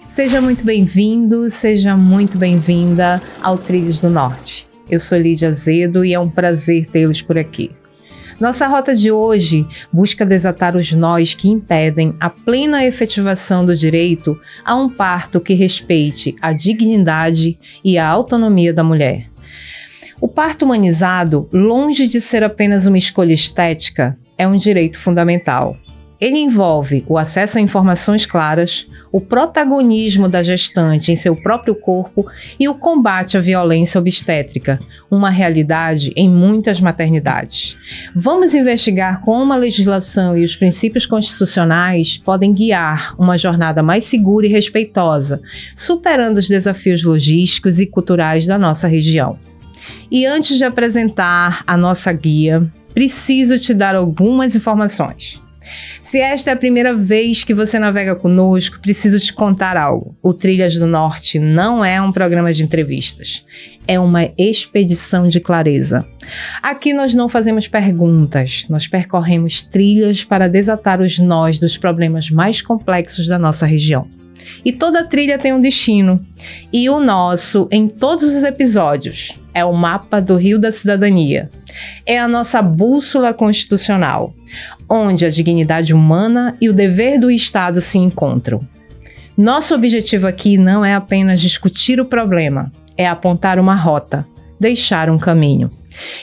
Seja muito bem-vindo, seja muito bem-vinda ao Trilhos do Norte. Eu sou Lídia Azedo e é um prazer tê-los por aqui. Nossa rota de hoje busca desatar os nós que impedem a plena efetivação do direito a um parto que respeite a dignidade e a autonomia da mulher. O parto humanizado, longe de ser apenas uma escolha estética, é um direito fundamental. Ele envolve o acesso a informações claras, o protagonismo da gestante em seu próprio corpo e o combate à violência obstétrica, uma realidade em muitas maternidades. Vamos investigar como a legislação e os princípios constitucionais podem guiar uma jornada mais segura e respeitosa, superando os desafios logísticos e culturais da nossa região. E antes de apresentar a nossa guia, preciso te dar algumas informações. Se esta é a primeira vez que você navega conosco, preciso te contar algo. O Trilhas do Norte não é um programa de entrevistas. É uma expedição de clareza. Aqui nós não fazemos perguntas, nós percorremos trilhas para desatar os nós dos problemas mais complexos da nossa região. E toda trilha tem um destino. E o nosso, em todos os episódios, é o mapa do Rio da Cidadania. É a nossa bússola constitucional, onde a dignidade humana e o dever do Estado se encontram. Nosso objetivo aqui não é apenas discutir o problema, é apontar uma rota, deixar um caminho.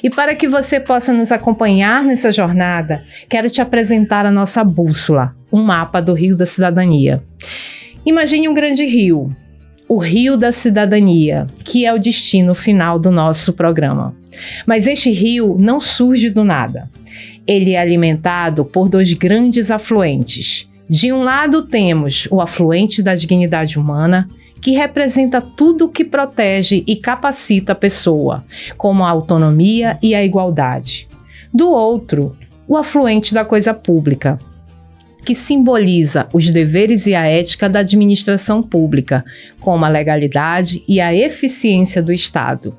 E para que você possa nos acompanhar nessa jornada, quero te apresentar a nossa bússola, um mapa do Rio da Cidadania. Imagine um grande rio, o Rio da Cidadania, que é o destino final do nosso programa. Mas este rio não surge do nada. Ele é alimentado por dois grandes afluentes. De um lado temos o afluente da dignidade humana, que representa tudo o que protege e capacita a pessoa, como a autonomia e a igualdade. Do outro, o afluente da coisa pública, que simboliza os deveres e a ética da administração pública, como a legalidade e a eficiência do Estado.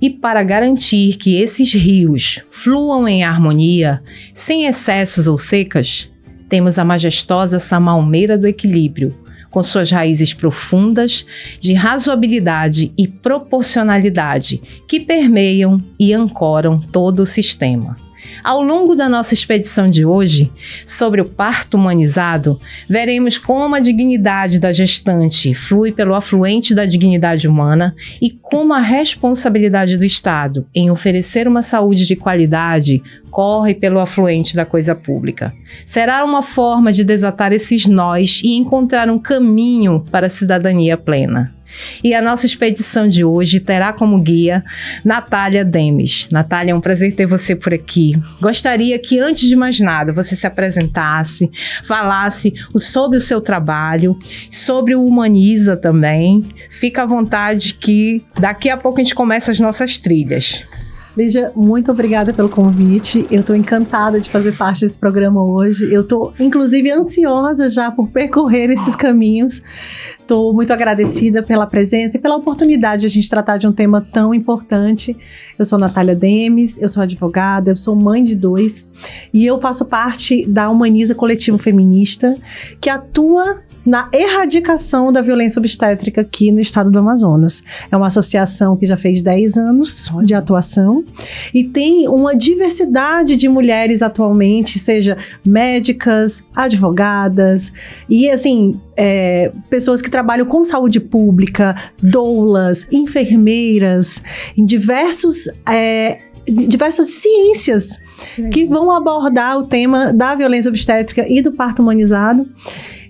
E para garantir que esses rios fluam em harmonia, sem excessos ou secas, temos a majestosa Samalmeira do Equilíbrio, com suas raízes profundas de razoabilidade e proporcionalidade que permeiam e ancoram todo o sistema. Ao longo da nossa expedição de hoje, sobre o parto humanizado, veremos como a dignidade da gestante flui pelo afluente da dignidade humana e como a responsabilidade do Estado em oferecer uma saúde de qualidade corre pelo afluente da coisa pública. Será uma forma de desatar esses nós e encontrar um caminho para a cidadania plena. E a nossa expedição de hoje terá como guia Natália Demes. Natália, é um prazer ter você por aqui. Gostaria que, antes de mais nada, você se apresentasse, falasse sobre o seu trabalho, sobre o Humaniza também. Fica à vontade que daqui a pouco a gente começa as nossas trilhas. Lídia, muito obrigada pelo convite. Eu estou encantada de fazer parte desse programa hoje. Eu estou, inclusive, ansiosa já por percorrer esses caminhos. Estou muito agradecida pela presença e pela oportunidade de a gente tratar de um tema tão importante. Eu sou Natália Demes, eu sou advogada, eu sou mãe de 2 e eu faço parte da Humaniza Coletivo Feminista, que atua na erradicação da violência obstétrica aqui no estado do Amazonas. É uma associação que já fez 10 anos de atuação e tem uma diversidade de mulheres atualmente, seja médicas, advogadas e assim, pessoas que trabalham com saúde pública, doulas, enfermeiras, em diversas ciências que vão abordar o tema da violência obstétrica e do parto humanizado.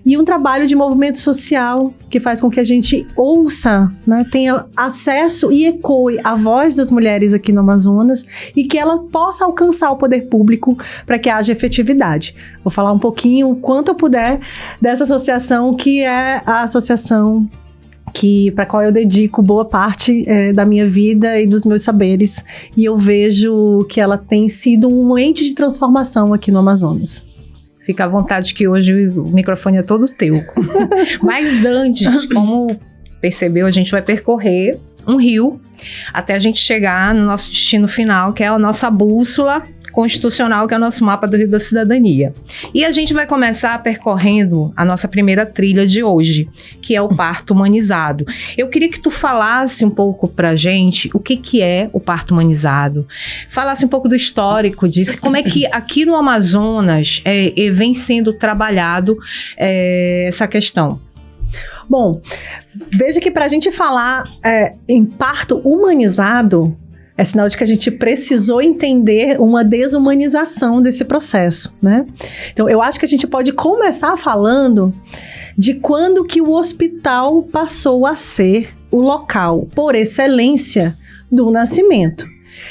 E um trabalho de movimento social que faz com que a gente ouça, né, tenha acesso e ecoe a voz das mulheres aqui no Amazonas e que ela possa alcançar o poder público para que haja efetividade. Vou falar um pouquinho, o quanto eu puder, dessa associação que é a associação para a qual eu dedico boa parte da minha vida e dos meus saberes. E eu vejo que ela tem sido um ente de transformação aqui no Amazonas. Fica à vontade que hoje o microfone é todo teu. Mas antes, como percebeu, a gente vai percorrer um rio até a gente chegar no nosso destino final, que é a nossa bússola constitucional, que é o nosso mapa do Rio da Cidadania. E a gente vai começar percorrendo a nossa primeira trilha de hoje, que é o parto humanizado. Eu queria que tu falasse um pouco pra gente o que é o parto humanizado, falasse um pouco do histórico disso, como é que aqui no Amazonas vem sendo trabalhado essa questão. Bom, veja que para a gente falar em parto humanizado, é sinal de que a gente precisou entender uma desumanização desse processo, né? Então, eu acho que a gente pode começar falando de quando que o hospital passou a ser o local, por excelência, do nascimento.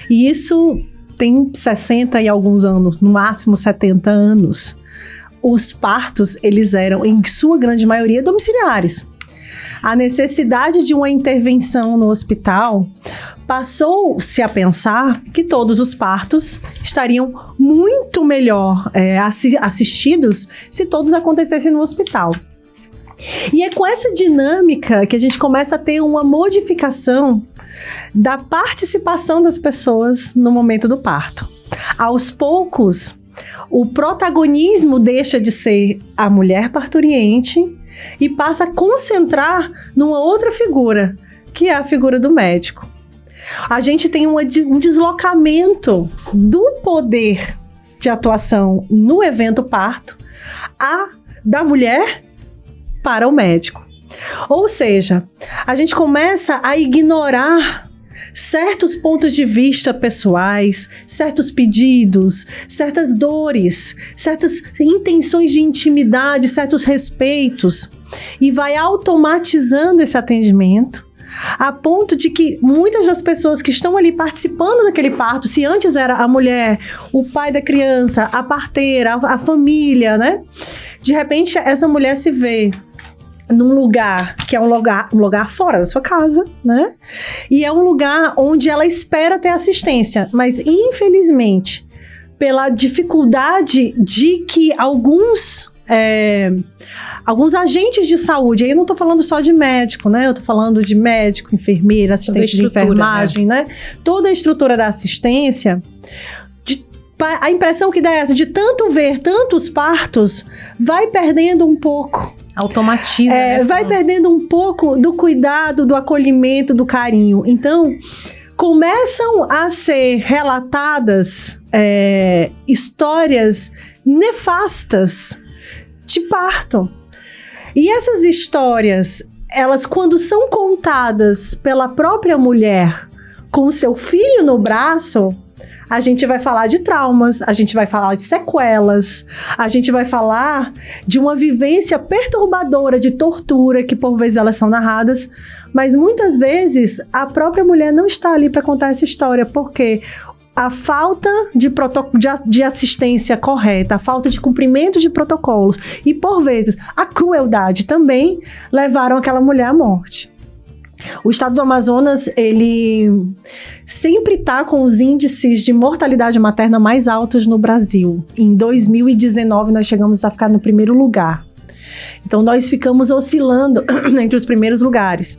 E isso tem 60 e alguns anos, no máximo 70 anos. Os partos, eles eram, em sua grande maioria, domiciliares. A necessidade de uma intervenção no hospital passou-se a pensar que todos os partos estariam muito melhor assistidos se todos acontecessem no hospital. E é com essa dinâmica que a gente começa a ter uma modificação da participação das pessoas no momento do parto. Aos poucos, o protagonismo deixa de ser a mulher parturiente e passa a concentrar numa outra figura, que é a figura do médico. A gente tem um deslocamento do poder de atuação no evento parto da mulher para o médico. Ou seja, a gente começa a ignorar certos pontos de vista pessoais, certos pedidos, certas dores, certas intenções de intimidade, certos respeitos, e vai automatizando esse atendimento, a ponto de que muitas das pessoas que estão ali participando daquele parto, se antes era a mulher, o pai da criança, a parteira, a família, né? De repente, essa mulher se vê num lugar que é um lugar fora da sua casa, né? E é um lugar onde ela espera ter assistência, mas infelizmente, pela dificuldade de que alguns agentes de saúde, aí eu não tô falando só de médico, né? Eu tô falando de médico, enfermeira, assistente de enfermagem, né? Toda a estrutura da assistência, a impressão que dá é essa, de tanto ver tantos partos, vai perdendo um pouco. Automatiza, né? Vai perdendo um pouco do cuidado, do acolhimento, do carinho. Então, começam a ser relatadas histórias nefastas de parto. E essas histórias, elas quando são contadas pela própria mulher com o seu filho no braço, a gente vai falar de traumas, a gente vai falar de sequelas, a gente vai falar de uma vivência perturbadora de tortura, que por vezes elas são narradas, mas muitas vezes a própria mulher não está ali para contar essa história, porque a falta de assistência correta, a falta de cumprimento de protocolos e, por vezes, a crueldade também levaram aquela mulher à morte. O estado do Amazonas, ele sempre está com os índices de mortalidade materna mais altos no Brasil. Em 2019, nós chegamos a ficar no primeiro lugar. Então, nós ficamos oscilando entre os primeiros lugares.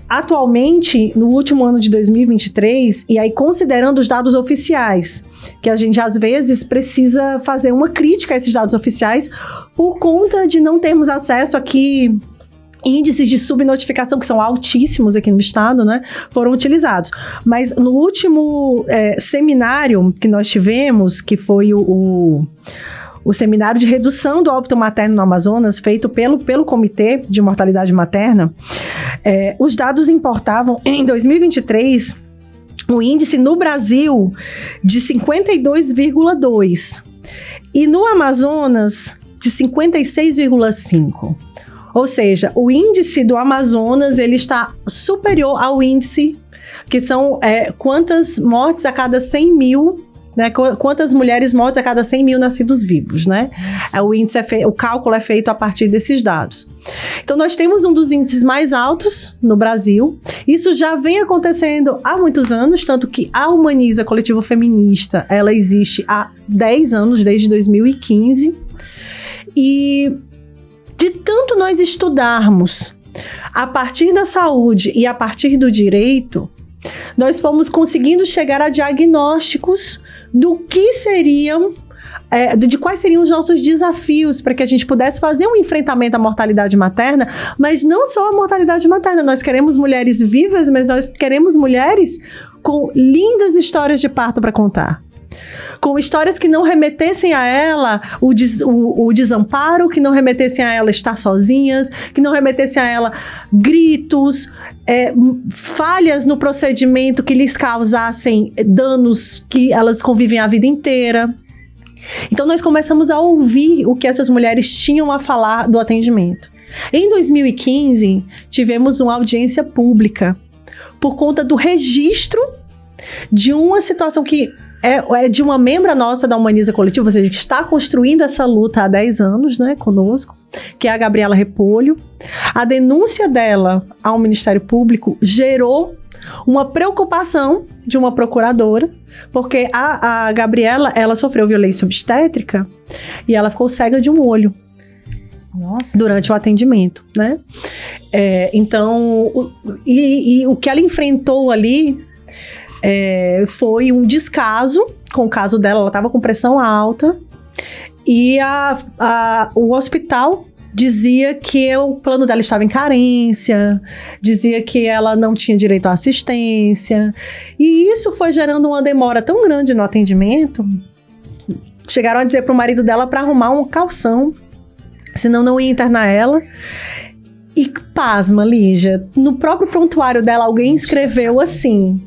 Atualmente, no último ano de 2023, e aí considerando os dados oficiais, que a gente às vezes precisa fazer uma crítica a esses dados oficiais por conta de não termos acesso aqui. Índices de subnotificação, que são altíssimos aqui no estado, né, foram utilizados. Mas no último seminário que nós tivemos, que foi o seminário de redução do óbito materno no Amazonas, feito pelo Comitê de Mortalidade Materna, os dados importavam, em 2023, o índice no Brasil de 52,2 e no Amazonas de 56,5. Ou seja, o índice do Amazonas, ele está superior ao índice, que são quantas mortes a cada 100 mil, né? Quantas mulheres mortas a cada 100 mil nascidos vivos, né? O índice o cálculo é feito a partir desses dados. Então, nós temos um dos índices mais altos no Brasil. Isso já vem acontecendo há muitos anos, tanto que a Humaniza Coletivo Feminista, ela existe há 10 anos, desde 2015. E de tanto nós estudarmos a partir da saúde e a partir do direito, nós fomos conseguindo chegar a diagnósticos do que seriam, de quais seriam os nossos desafios para que a gente pudesse fazer um enfrentamento à mortalidade materna, mas não só a mortalidade materna. Nós queremos mulheres vivas, mas nós queremos mulheres com lindas histórias de parto para contar. Com histórias que não remetessem a ela o desamparo, que não remetessem a ela estar sozinhas, que não remetessem a ela gritos, falhas no procedimento que lhes causassem danos que elas convivem a vida inteira. Então nós começamos a ouvir o que essas mulheres tinham a falar do atendimento. Em 2015, tivemos uma audiência pública por conta do registro de uma situação que é de uma membra nossa da Humaniza Coletivo, ou seja, que está construindo essa luta há 10 anos, né, conosco, que é a Gabriela Repolho. A denúncia dela ao Ministério Público gerou uma preocupação de uma procuradora, porque a Gabriela, ela sofreu violência obstétrica e ela ficou cega de um olho. Nossa. Durante o atendimento, né? Então, o que ela enfrentou ali foi um descaso com o caso dela. Ela estava com pressão alta e o hospital dizia que o plano dela estava em carência, dizia que ela não tinha direito à assistência, e isso foi gerando uma demora tão grande no atendimento. Chegaram a dizer para o marido dela para arrumar um calção, senão não ia internar ela. E pasma, Lígia, no próprio prontuário dela alguém escreveu assim: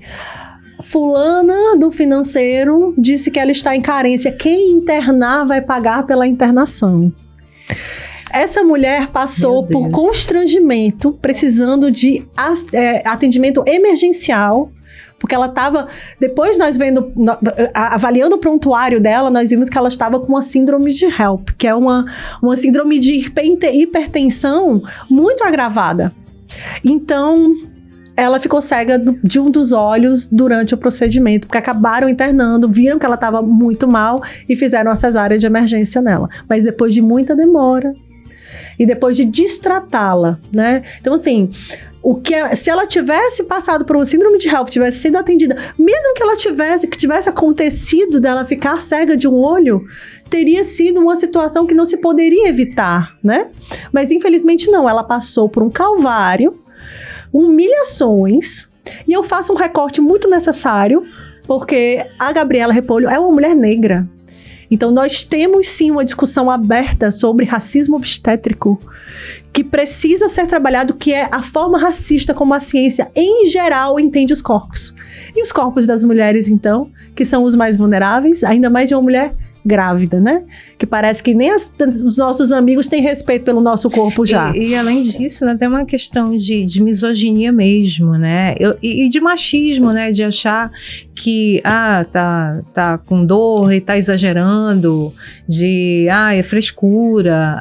fulana do financeiro disse que ela está em carência, quem internar vai pagar pela internação. Essa mulher passou por constrangimento, precisando de atendimento emergencial, porque ela estava, depois nós vendo, avaliando o prontuário dela, nós vimos que ela estava com uma síndrome de HELP, que é uma síndrome de hipertensão muito agravada. Então, ela ficou cega de um dos olhos durante o procedimento, porque acabaram internando, viram que ela estava muito mal e fizeram a cesárea de emergência nela. Mas depois de muita demora e depois de destratá-la, né? Então, assim, se ela tivesse passado por uma síndrome de HELP, tivesse sido atendida, mesmo que tivesse acontecido dela ficar cega de um olho, teria sido uma situação que não se poderia evitar, né? Mas infelizmente não, ela passou por um calvário, humilhações, e eu faço um recorte muito necessário, porque a Gabriela Repolho é uma mulher negra. Então nós temos sim uma discussão aberta sobre racismo obstétrico, que precisa ser trabalhado, que é a forma racista como a ciência em geral entende os corpos. E os corpos das mulheres, então, que são os mais vulneráveis, ainda mais de uma mulher grávida, né? Que parece que nem os nossos amigos têm respeito pelo nosso corpo já. E além disso, né, tem uma questão de misoginia mesmo, né? E de machismo, né? De achar que, tá com dor e tá exagerando, é frescura.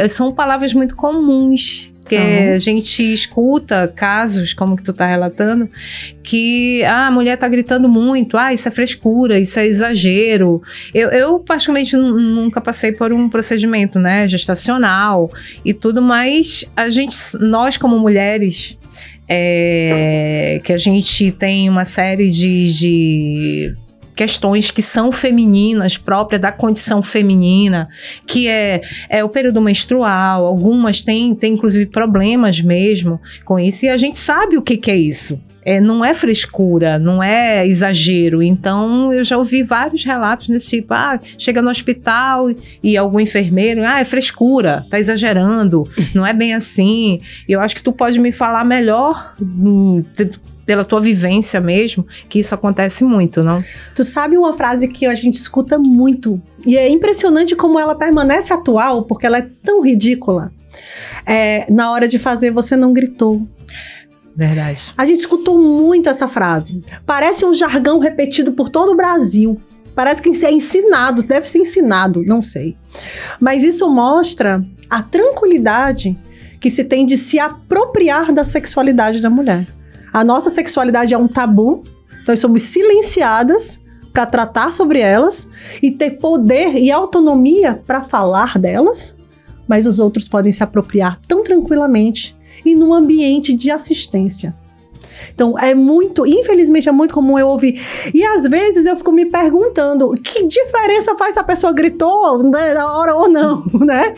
São palavras muito comuns. Porque a gente escuta casos, como que tu tá relatando, que a mulher tá gritando muito, isso é frescura, isso é exagero. Eu particularmente nunca passei por um procedimento, né, gestacional e tudo, mas nós como mulheres, que a gente tem uma série de questões que são femininas, próprias da condição feminina, que é o período menstrual, algumas têm inclusive problemas mesmo com isso, e a gente sabe o que é isso. Não é frescura, não é exagero. Então, eu já ouvi vários relatos desse tipo, chega no hospital e algum enfermeiro, é frescura, tá exagerando, não é bem assim. E eu acho que tu pode me falar melhor pela tua vivência mesmo, que isso acontece muito, não? Tu sabe uma frase que a gente escuta muito, e é impressionante como ela permanece atual, porque ela é tão ridícula. Na hora de fazer, você não gritou. Verdade. A gente escutou muito essa frase. Parece um jargão repetido por todo o Brasil. Parece que é ensinado, deve ser ensinado, não sei. Mas isso mostra a tranquilidade que se tem de se apropriar da sexualidade da mulher. A nossa sexualidade é um tabu, nós somos silenciadas para tratar sobre elas e ter poder e autonomia para falar delas, mas os outros podem se apropriar tão tranquilamente e num ambiente de assistência. Então, infelizmente, é muito comum eu ouvir. E às vezes eu fico me perguntando, que diferença faz se a pessoa gritou, né, na hora ou não, né?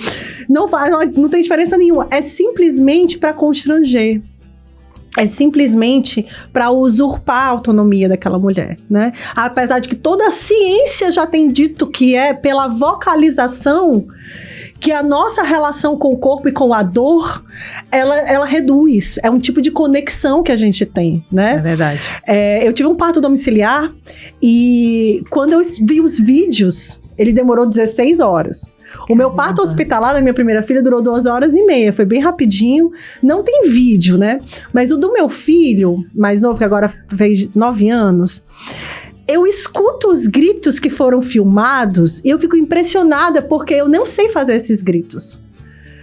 Não tem diferença nenhuma. É simplesmente para constranger. É simplesmente para usurpar a autonomia daquela mulher, né? Apesar de que toda a ciência já tem dito que é pela vocalização que a nossa relação com o corpo e com a dor, ela reduz. É um tipo de conexão que a gente tem, né? É verdade. Eu tive um parto domiciliar e quando eu vi os vídeos, ele demorou 16 horas. O meu parto hospitalar da minha primeira filha durou 2h30, foi bem rapidinho. Não tem vídeo, né? Mas o do meu filho, mais novo, que agora fez 9 anos... Eu escuto os gritos que foram filmados e eu fico impressionada porque eu não sei fazer esses gritos.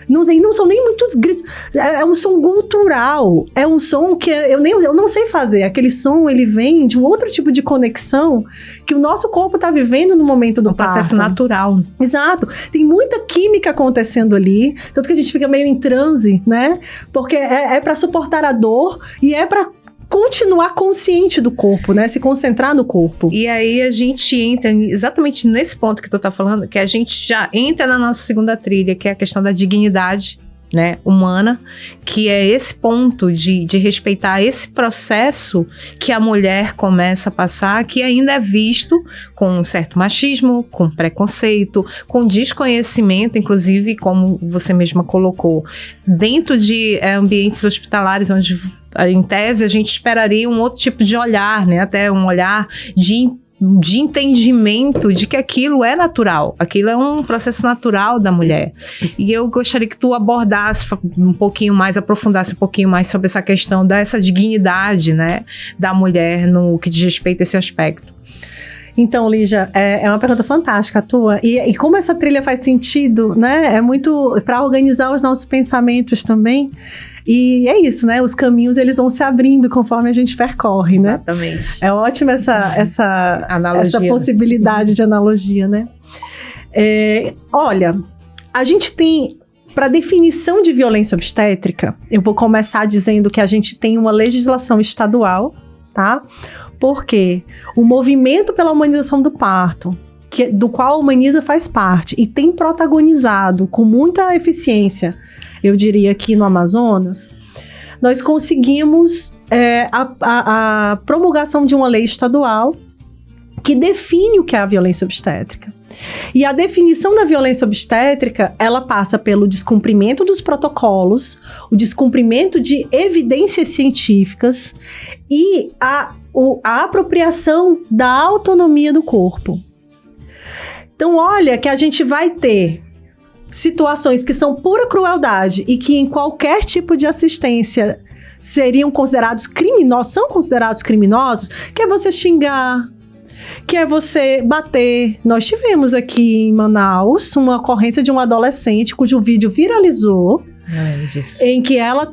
Não são nem muitos gritos. É um som gutural. É um som que eu não sei fazer. Aquele som, ele vem de um outro tipo de conexão que o nosso corpo está vivendo no momento do parto. Um processo natural. Exato. Tem muita química acontecendo ali. Tanto que a gente fica meio em transe, né? Porque é para suportar a dor e é para continuar consciente do corpo, né? Se concentrar no corpo. E aí a gente entra exatamente nesse ponto que tu tá falando, que a gente já entra na nossa segunda trilha, que é a questão da dignidade, né, humana, que é esse ponto de respeitar esse processo que a mulher começa a passar, que ainda é visto com um certo machismo, com preconceito, com desconhecimento, inclusive, como você mesma colocou, dentro de ambientes hospitalares onde, em tese, a gente esperaria um outro tipo de olhar, né, até um olhar de entendimento de que aquilo é natural, aquilo é um processo natural da mulher. E eu gostaria que tu abordasse um pouquinho mais, aprofundasse um pouquinho mais sobre essa questão dessa dignidade, né, da mulher no que diz respeito a esse aspecto. Então, Lígia, é uma pergunta fantástica a tua. E como essa trilha faz sentido, né? É muito para organizar os nossos pensamentos também. E é isso, né? Os caminhos, eles vão se abrindo conforme a gente percorre, né? Exatamente. É ótima essa possibilidade de analogia, né? Olha, a gente tem, para definição de violência obstétrica, eu vou começar dizendo que a gente tem uma legislação estadual, tá? Porque o movimento pela humanização do parto, do qual a Humaniza faz parte e tem protagonizado com muita eficiência, eu diria aqui no Amazonas, nós conseguimos a promulgação de uma lei estadual que define o que é a violência obstétrica. E a definição da violência obstétrica, ela passa pelo descumprimento dos protocolos, o descumprimento de evidências científicas e a apropriação da autonomia do corpo. Então, olha que a gente vai ter situações que são pura crueldade e que em qualquer tipo de assistência seriam considerados criminosos, são considerados criminosos, que é você xingar, que é você bater. Nós tivemos aqui em Manaus uma ocorrência de uma adolescente cujo vídeo viralizou, em que ela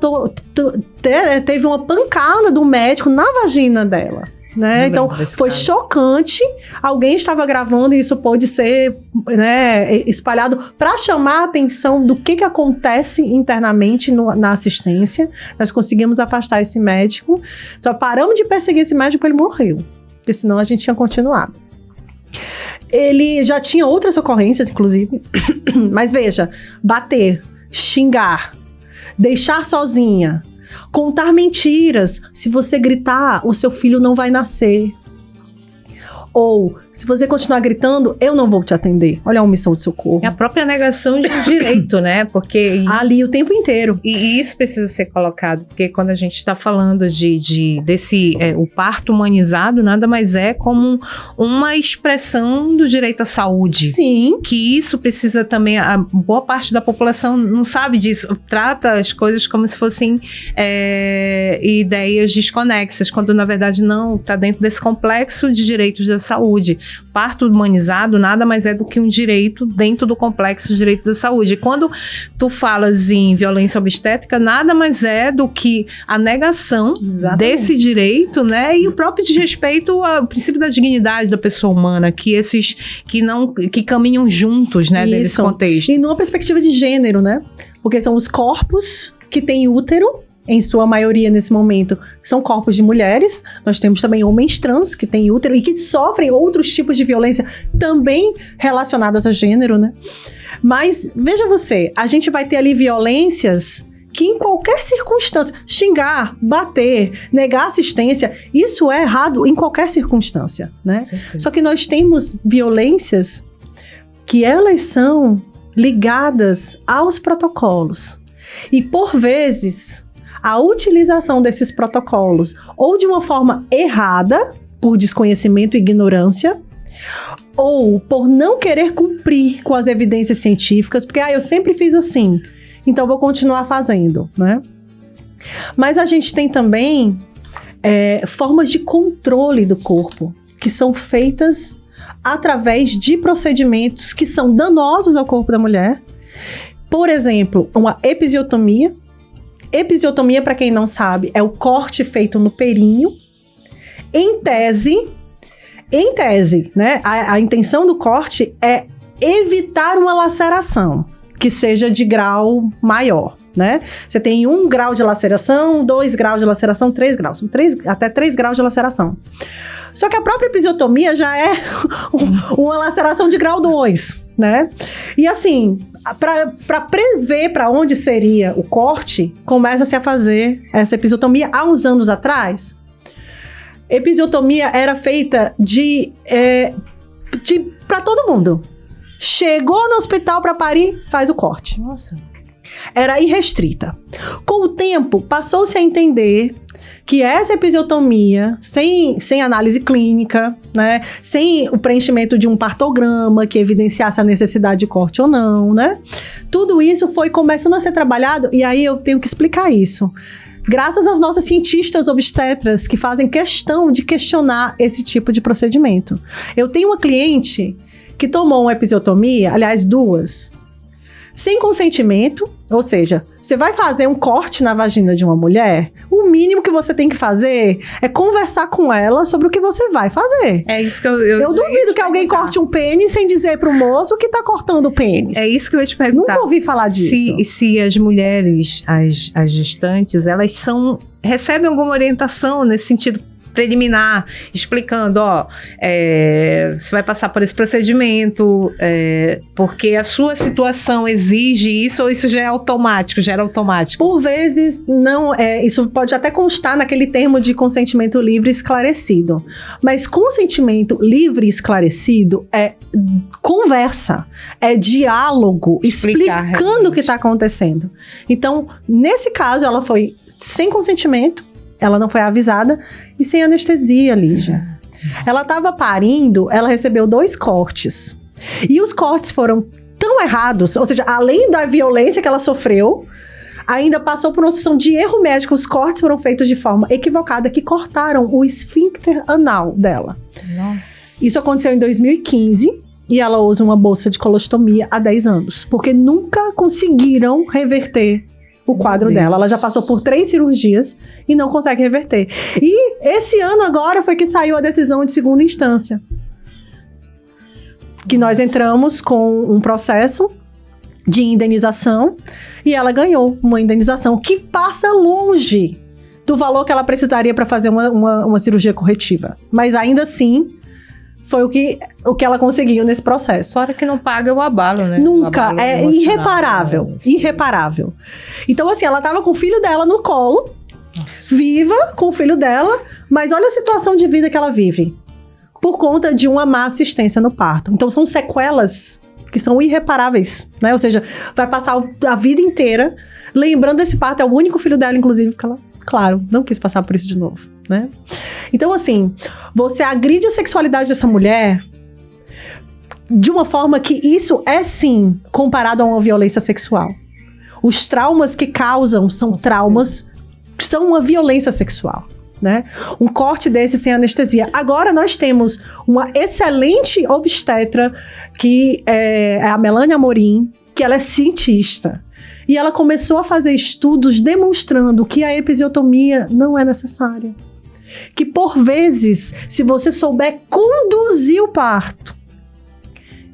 teve uma pancada do médico na vagina dela. Né? Então, foi chocante. Alguém estava gravando e isso pode ser, né, espalhado para chamar a atenção do que acontece internamente na assistência. Nós conseguimos afastar esse médico. Só paramos de perseguir esse médico, ele morreu. Porque senão a gente tinha continuado. Ele já tinha outras ocorrências, inclusive. Mas veja, bater, xingar, deixar sozinha, contar mentiras. Se você gritar, o seu filho não vai nascer. Ou, se você continuar gritando, eu não vou te atender. Olha a omissão de socorro. É a própria negação de um direito, né? Porque ali o tempo inteiro. E isso precisa ser colocado, porque quando a gente está falando desse o parto humanizado, nada mais é como uma expressão do direito à saúde. Sim. Que isso precisa também, a boa parte da população não sabe disso, trata as coisas como se fossem ideias desconexas, quando na verdade não, está dentro desse complexo de direitos da saúde. Parto humanizado nada mais é do que um direito dentro do complexo de direito da saúde. E quando tu falas em violência obstétrica, nada mais é do que a negação desse direito, né? E o próprio desrespeito ao princípio da dignidade da pessoa humana, que que caminham juntos, né, nesse contexto. E numa perspectiva de gênero, né? Porque são os corpos que têm útero, em sua maioria nesse momento, são corpos de mulheres. Nós temos também homens trans que têm útero e que sofrem outros tipos de violência também relacionadas a gênero, né? Mas, veja você, a gente vai ter ali violências que em qualquer circunstância, xingar, bater, negar assistência, isso é errado em qualquer circunstância, né? Só que nós temos violências que elas são ligadas aos protocolos. E, por vezes, a utilização desses protocolos, ou de uma forma errada, por desconhecimento e ignorância, ou por não querer cumprir com as evidências científicas, porque eu sempre fiz assim, então vou continuar fazendo, né? Mas a gente tem também formas de controle do corpo, que são feitas através de procedimentos que são danosos ao corpo da mulher. Por exemplo, uma episiotomia. Episiotomia, para quem não sabe, é o corte feito no períneo. Em tese, né? A intenção do corte é evitar uma laceração que seja de grau maior, né? Você tem 1 grau de laceração, 2 graus de laceração, 3 graus. Até 3 graus de laceração. Só que a própria episiotomia já é uma laceração de grau 2, né? E assim, para prever para onde seria o corte, começa-se a fazer essa episiotomia há uns anos atrás. Episiotomia era feita para todo mundo. Chegou no hospital para parir, faz o corte. Nossa. Era irrestrita. Com o tempo, passou-se a entender que essa episiotomia, sem análise clínica, né, sem o preenchimento de um partograma que evidenciasse a necessidade de corte ou não, né, tudo isso foi começando a ser trabalhado, e aí eu tenho que explicar isso. Graças às nossas cientistas obstetras que fazem questão de questionar esse tipo de procedimento. Eu tenho uma cliente que tomou uma episiotomia, aliás, 2, sem consentimento, ou seja, você vai fazer um corte na vagina de uma mulher, o mínimo que você tem que fazer é conversar com ela sobre o que você vai fazer. É isso que eu duvido que alguém corte um pênis sem dizer pro moço que tá cortando o pênis. É isso que eu ia te perguntar. Nunca ouvi falar disso. Se as mulheres, as gestantes, elas recebem alguma orientação nesse sentido preliminar, explicando, você vai passar por esse procedimento, porque a sua situação exige isso, ou isso já é automático, gera automático? Por vezes, não, isso pode até constar naquele termo de consentimento livre e esclarecido, mas consentimento livre e esclarecido é conversa, é diálogo, explicando o que está acontecendo. Então, nesse caso, ela foi sem consentimento, ela não foi avisada e sem anestesia, Lígia. Ela estava parindo, ela recebeu 2 cortes. E os cortes foram tão errados, ou seja, além da violência que ela sofreu, ainda passou por uma situação de erro médico. Os cortes foram feitos de forma equivocada, que cortaram o esfíncter anal dela. Nossa. Isso aconteceu em 2015 e ela usa uma bolsa de colostomia há 10 anos, porque nunca conseguiram reverter o quadro dela. Ela já passou por 3 cirurgias e não consegue reverter. E esse ano agora foi que saiu a decisão de segunda instância. Que nós entramos com um processo de indenização e ela ganhou uma indenização que passa longe do valor que ela precisaria para fazer uma cirurgia corretiva. Mas ainda assim, foi o que ela conseguiu nesse processo. Fora que não paga o abalo, né? Nunca, abalo é irreparável, irreparável. Então assim, ela tava com o filho dela no colo, viva com o filho dela, mas olha a situação de vida que ela vive, por conta de uma má assistência no parto. Então são sequelas que são irreparáveis, né? Ou seja, vai passar a vida inteira lembrando desse parto. É o único filho dela, inclusive, que ela, claro, não quis passar por isso de novo, né? Então, assim, você agride a sexualidade dessa mulher de uma forma que isso é, sim, comparado a uma violência sexual. Os traumas que causam são traumas, são uma violência sexual, né? Um corte desse sem anestesia. Agora nós temos uma excelente obstetra, que é a Melanie Amorim, que ela é cientista. E ela começou a fazer estudos demonstrando que a episiotomia não é necessária. Que, por vezes, se você souber conduzir o parto,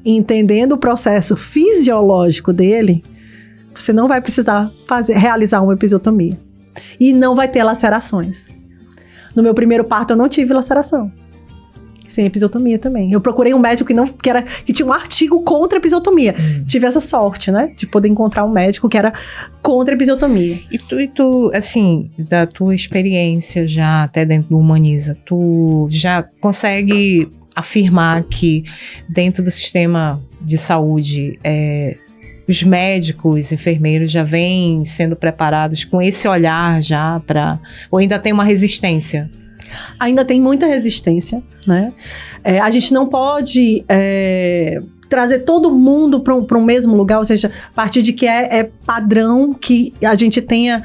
entendendo o processo fisiológico dele, você não vai precisar realizar uma episiotomia. E não vai ter lacerações. No meu primeiro parto eu não tive laceração. Sem episiotomia também. Eu procurei um médico que tinha um artigo contra a episiotomia. Tive essa sorte, né? De poder encontrar um médico que era contra a episiotomia. E tu, assim, da tua experiência já até dentro do Humaniza, tu já consegue afirmar que dentro do sistema de saúde, os médicos, enfermeiros já vêm sendo preparados com esse olhar já para... Ou ainda tem uma resistência? Ainda tem muita resistência, né? A gente não pode trazer todo mundo para um mesmo lugar, ou seja, a partir de que é padrão que a gente tenha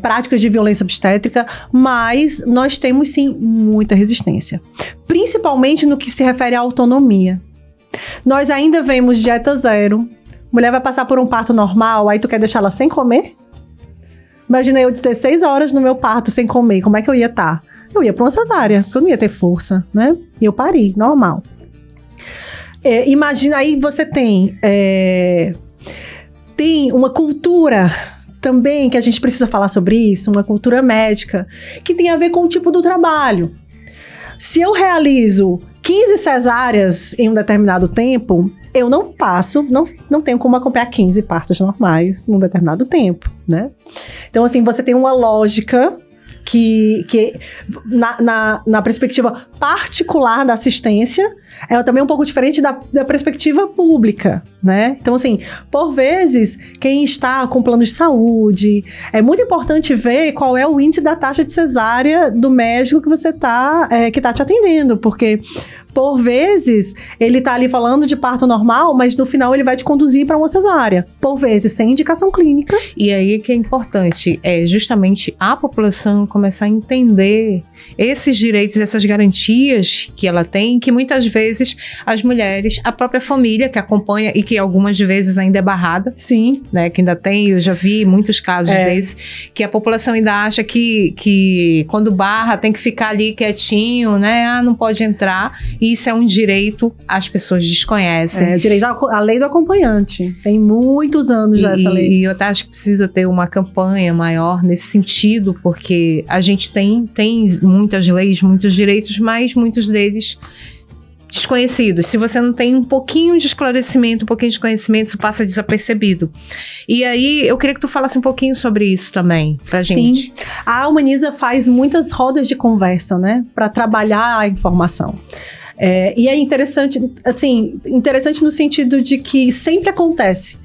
práticas de violência obstétrica, mas nós temos sim muita resistência, principalmente no que se refere à autonomia. Nós ainda vemos dieta zero, mulher vai passar por um parto normal, aí tu quer deixar ela sem comer? Imagina eu 16 horas no meu parto sem comer, como é que eu ia estar? Eu ia para uma cesárea, porque eu não ia ter força, né? E eu pari, normal. Imagina, aí você tem uma cultura também, que a gente precisa falar sobre isso, uma cultura médica, que tem a ver com o tipo do trabalho. Se eu realizo 15 cesáreas em um determinado tempo, eu não tenho como acompanhar 15 partos normais num determinado tempo, né? Então, assim, você tem uma lógica que na perspectiva particular da assistência, é também um pouco diferente da perspectiva pública, né? Então, assim, por vezes, quem está com plano de saúde, é muito importante ver qual é o índice da taxa de cesárea do médico que você que tá te atendendo, porque por vezes, ele tá ali falando de parto normal, mas no final ele vai te conduzir para uma cesárea. Por vezes, sem indicação clínica. E aí que é importante, justamente a população começar a entender esses direitos, essas garantias que ela tem, que muitas vezes as mulheres, a própria família que acompanha e que algumas vezes ainda é barrada. Sim. Né, que ainda tem, eu já vi muitos casos desses, que a população ainda acha que quando barra tem que ficar ali quietinho, né, não pode entrar. E isso é um direito, as pessoas desconhecem. O direito à lei do acompanhante. Tem muitos anos já essa lei. E eu acho que precisa ter uma campanha maior nesse sentido, porque a gente tem muitas leis, muitos direitos, mas muitos deles desconhecidos. Se você não tem um pouquinho de esclarecimento, um pouquinho de conhecimento, isso passa desapercebido. E aí, eu queria que tu falasse um pouquinho sobre isso também, pra gente. Sim. A Humaniza faz muitas rodas de conversa, né? Pra trabalhar a informação. E é interessante, assim, interessante no sentido de que sempre acontece,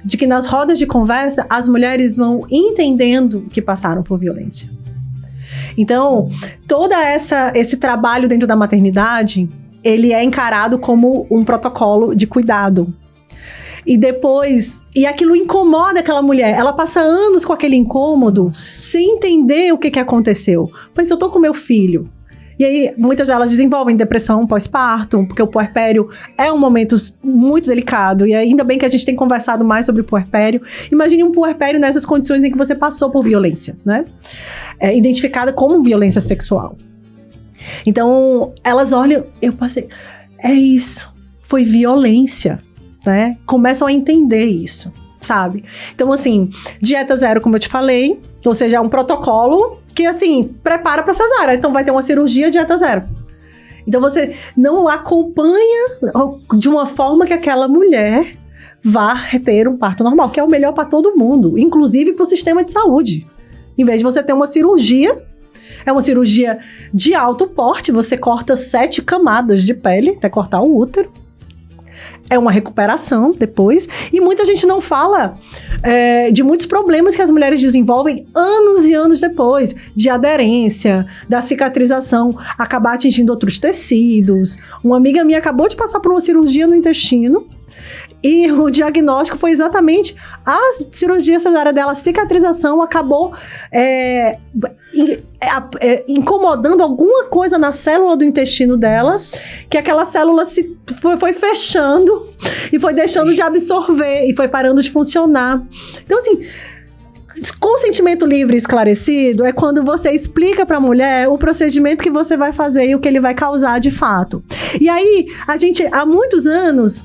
de que nas rodas de conversa, as mulheres vão entendendo que passaram por violência. Então, todo esse trabalho dentro da maternidade, ele é encarado como um protocolo de cuidado. E aquilo incomoda aquela mulher. Ela passa anos com aquele incômodo, sem entender o que aconteceu. Mas eu tô com meu filho. E aí, muitas delas desenvolvem depressão pós-parto, porque o puerpério é um momento muito delicado. E ainda bem que a gente tem conversado mais sobre o puerpério. Imagine um puerpério nessas condições em que você passou por violência, né? Identificada como violência sexual. Então, elas olham, eu passei, é isso, foi violência, né? Começam a entender isso, sabe? Então, assim, dieta zero, como eu te falei, ou seja, é um protocolo que, assim, prepara para cesárea. Então, vai ter uma cirurgia dieta zero. Então, você não acompanha de uma forma que aquela mulher vá ter um parto normal, que é o melhor para todo mundo, inclusive para o sistema de saúde. Em vez de você ter uma cirurgia, é uma cirurgia de alto porte, você corta 7 camadas de pele até cortar o útero. É uma recuperação depois. E muita gente não fala de muitos problemas que as mulheres desenvolvem anos e anos depois. De aderência, da cicatrização, acabar atingindo outros tecidos. Uma amiga minha acabou de passar por uma cirurgia no intestino. E o diagnóstico foi exatamente a cirurgia cesárea dela, a cicatrização acabou incomodando alguma coisa na célula do intestino dela, que aquela célula foi fechando e foi deixando de absorver e foi parando de funcionar. Então, assim, consentimento livre e esclarecido é quando você explica para a mulher o procedimento que você vai fazer e o que ele vai causar de fato. E aí, a gente, há muitos anos,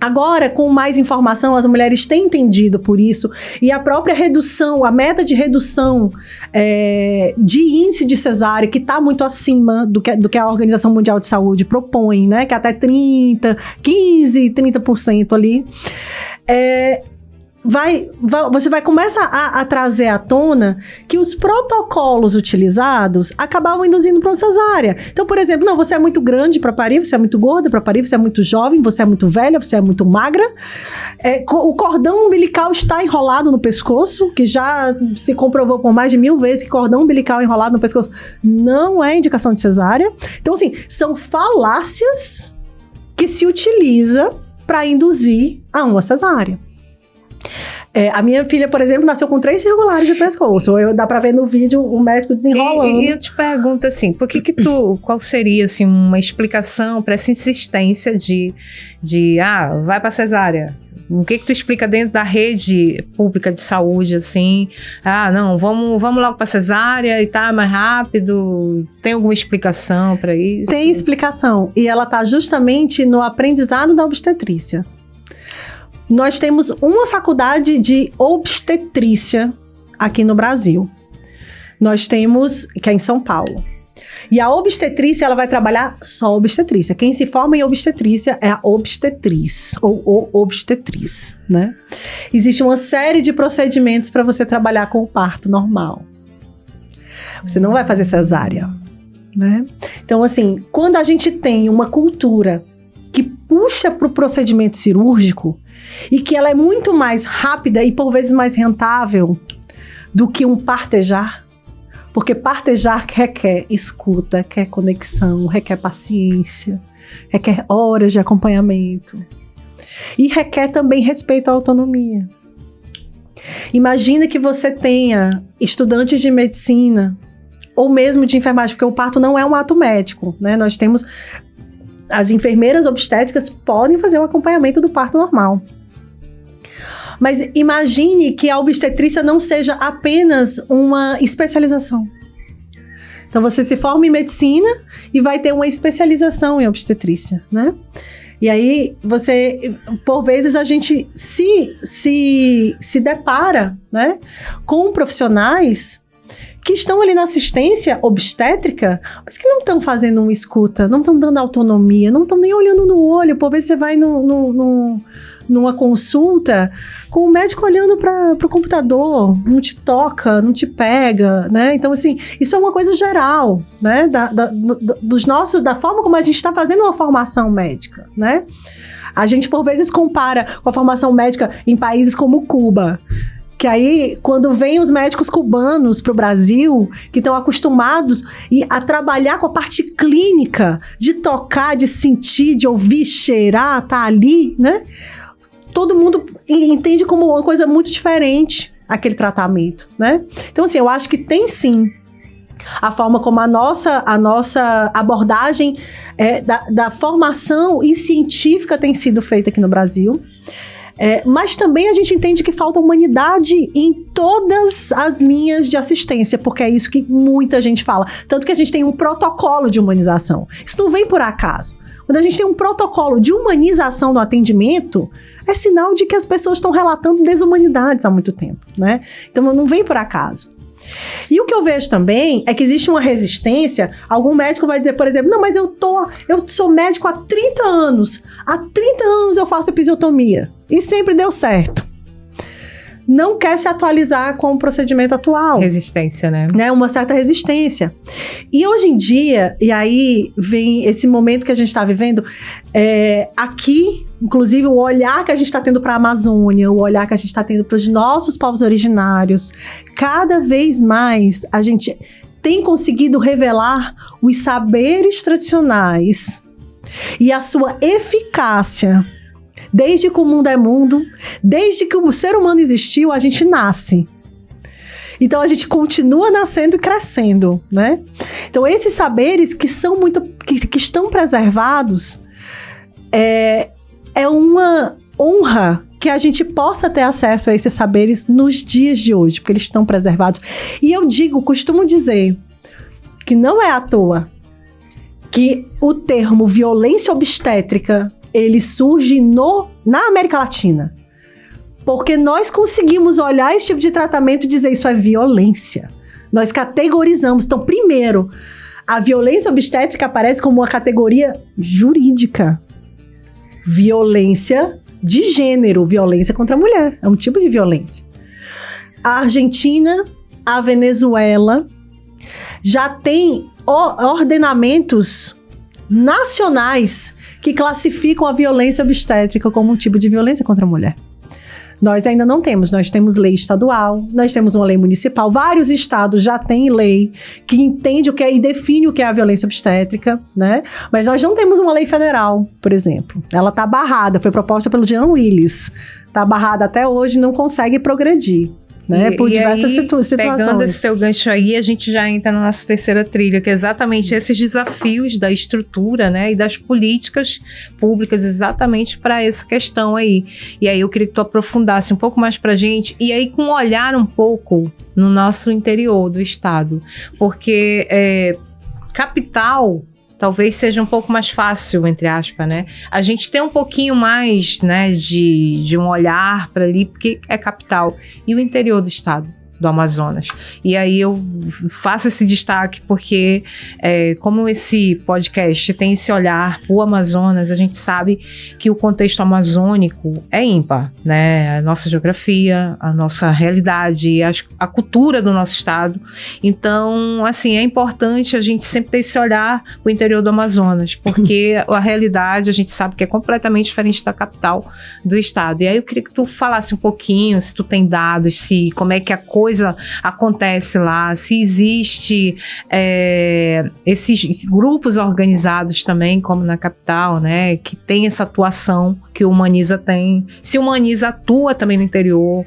Agora, com mais informação, as mulheres têm entendido por isso, e a própria redução, a meta de redução de índice de cesárea, que está muito acima do que a Organização Mundial de Saúde propõe, né? Que é até 30% ali. Você vai começar a trazer à tona que os protocolos utilizados acabavam induzindo para uma cesárea. Então, por exemplo, não, você é muito grande para parir, você é muito gorda para parir, você é muito jovem, você é muito velha, você é muito magra. O cordão umbilical está enrolado no pescoço, que já se comprovou por mais de 1000 vezes que cordão umbilical enrolado no pescoço não é indicação de cesárea. Então, assim, são falácias que se utiliza para induzir a uma cesárea. A minha filha, por exemplo, nasceu com 3 circulares de pescoço. Dá pra ver no vídeo o médico desenrolando. E eu te pergunto assim, qual seria assim, uma explicação para essa insistência de vai pra cesárea? O que tu explica dentro da rede pública de saúde, assim? Não, vamos logo pra cesárea e tá mais rápido. Tem alguma explicação para isso? Tem explicação. E ela tá justamente no aprendizado da obstetrícia. Nós temos uma faculdade de obstetrícia aqui no Brasil. Nós temos, que é em São Paulo. E a obstetrícia, ela vai trabalhar só obstetrícia. Quem se forma em obstetrícia é a obstetriz, ou o obstetriz, né? Existe uma série de procedimentos para você trabalhar com o parto normal. Você não vai fazer cesárea, né? Então, assim, quando a gente tem uma cultura que puxa para o procedimento cirúrgico, e que ela é muito mais rápida e por vezes mais rentável do que um partejar, porque partejar requer escuta, requer conexão, requer paciência, requer horas de acompanhamento e requer também respeito à autonomia. Imagina que você tenha estudantes de medicina ou mesmo de enfermagem, porque o parto não é um ato médico, né? Nós temos as enfermeiras obstétricas podem fazer o acompanhamento do parto normal. Mas imagine que a obstetrícia não seja apenas uma especialização. Então, você se forma em medicina e vai ter uma especialização em obstetrícia, né? E aí, por vezes, a gente se depara, né, com profissionais que estão ali na assistência obstétrica, mas que não estão fazendo uma escuta, não estão dando autonomia, não estão nem olhando no olho. Por vezes, você vai numa consulta com o médico olhando para o computador, não te toca, não te pega, né? Então, assim, isso é uma coisa geral, né? Da forma como a gente está fazendo uma formação médica, né? A gente, por vezes, compara com a formação médica em países como Cuba, que aí, quando vem os médicos cubanos para o Brasil, que estão acostumados a trabalhar com a parte clínica, de tocar, de sentir, de ouvir, cheirar, tá ali, né? Todo mundo entende como uma coisa muito diferente aquele tratamento, né? Então, assim, eu acho que tem sim a forma como a nossa abordagem da formação e científica tem sido feita aqui no Brasil. Mas também a gente entende que falta humanidade em todas as linhas de assistência, porque é isso que muita gente fala. Tanto que a gente tem um protocolo de humanização. Isso não vem por acaso. Quando a gente tem um protocolo de humanização no atendimento, é sinal de que as pessoas estão relatando desumanidades há muito tempo, né? Então não vem por acaso. E o que eu vejo também é que existe uma resistência. Algum médico vai dizer, por exemplo, não, mas eu sou médico há 30 anos. Há 30 anos eu faço episiotomia. E sempre deu certo. Não quer se atualizar com o procedimento atual. Resistência, né? Uma certa resistência. E hoje em dia, e aí vem esse momento que a gente está vivendo, aqui, inclusive o olhar que a gente está tendo para a Amazônia, o olhar que a gente está tendo para os nossos povos originários, cada vez mais a gente tem conseguido revelar os saberes tradicionais e a sua eficácia. Desde que o mundo é mundo, desde que o ser humano existiu, a gente nasce. Então, a gente continua nascendo e crescendo, né? Então, esses saberes que estão preservados, é uma honra que a gente possa ter acesso a esses saberes nos dias de hoje, porque eles estão preservados. E eu costumo dizer que não é à toa que o termo violência obstétrica ele surge na América Latina. Porque nós conseguimos olhar esse tipo de tratamento e dizer isso é violência. Nós categorizamos. Então, primeiro, a violência obstétrica aparece como uma categoria jurídica. Violência de gênero, violência contra a mulher. É um tipo de violência. A Argentina, a Venezuela, já tem ordenamentos nacionais que classificam a violência obstétrica como um tipo de violência contra a mulher. Nós ainda não temos. Nós temos lei estadual, nós temos uma lei municipal. Vários estados já têm lei que entende o que é e define o que é a violência obstétrica, né? Mas nós não temos uma lei federal, por exemplo. Ela está barrada, foi proposta pelo Jean Willis. Está barrada até hoje, não consegue progredir. Né, por diversas situações. Pegando esse teu gancho aí, a gente já entra na nossa terceira trilha, que é exatamente esses desafios da estrutura, né, e das políticas públicas exatamente para essa questão aí. E aí eu queria que tu aprofundasse um pouco mais pra gente, e aí com um olhar um pouco no nosso interior do estado, porque capital talvez seja um pouco mais fácil, entre aspas, né? A gente tem um pouquinho mais, né, de um olhar para ali, porque é capital. E o interior do estado, do Amazonas. E aí eu faço esse destaque porque, como esse podcast tem esse olhar para o Amazonas, a gente sabe que o contexto amazônico é ímpar, né? A nossa geografia, a nossa realidade, a cultura do nosso estado. Então, assim, é importante a gente sempre ter esse olhar para o interior do Amazonas, porque a realidade a gente sabe que é completamente diferente da capital do estado. E aí eu queria que tu falasse um pouquinho, se tu tem dados, como é que a coisa acontece lá, se existe esses grupos organizados também, como na capital, né, que tem essa atuação que o Humaniza tem, se o Humaniza atua também no interior.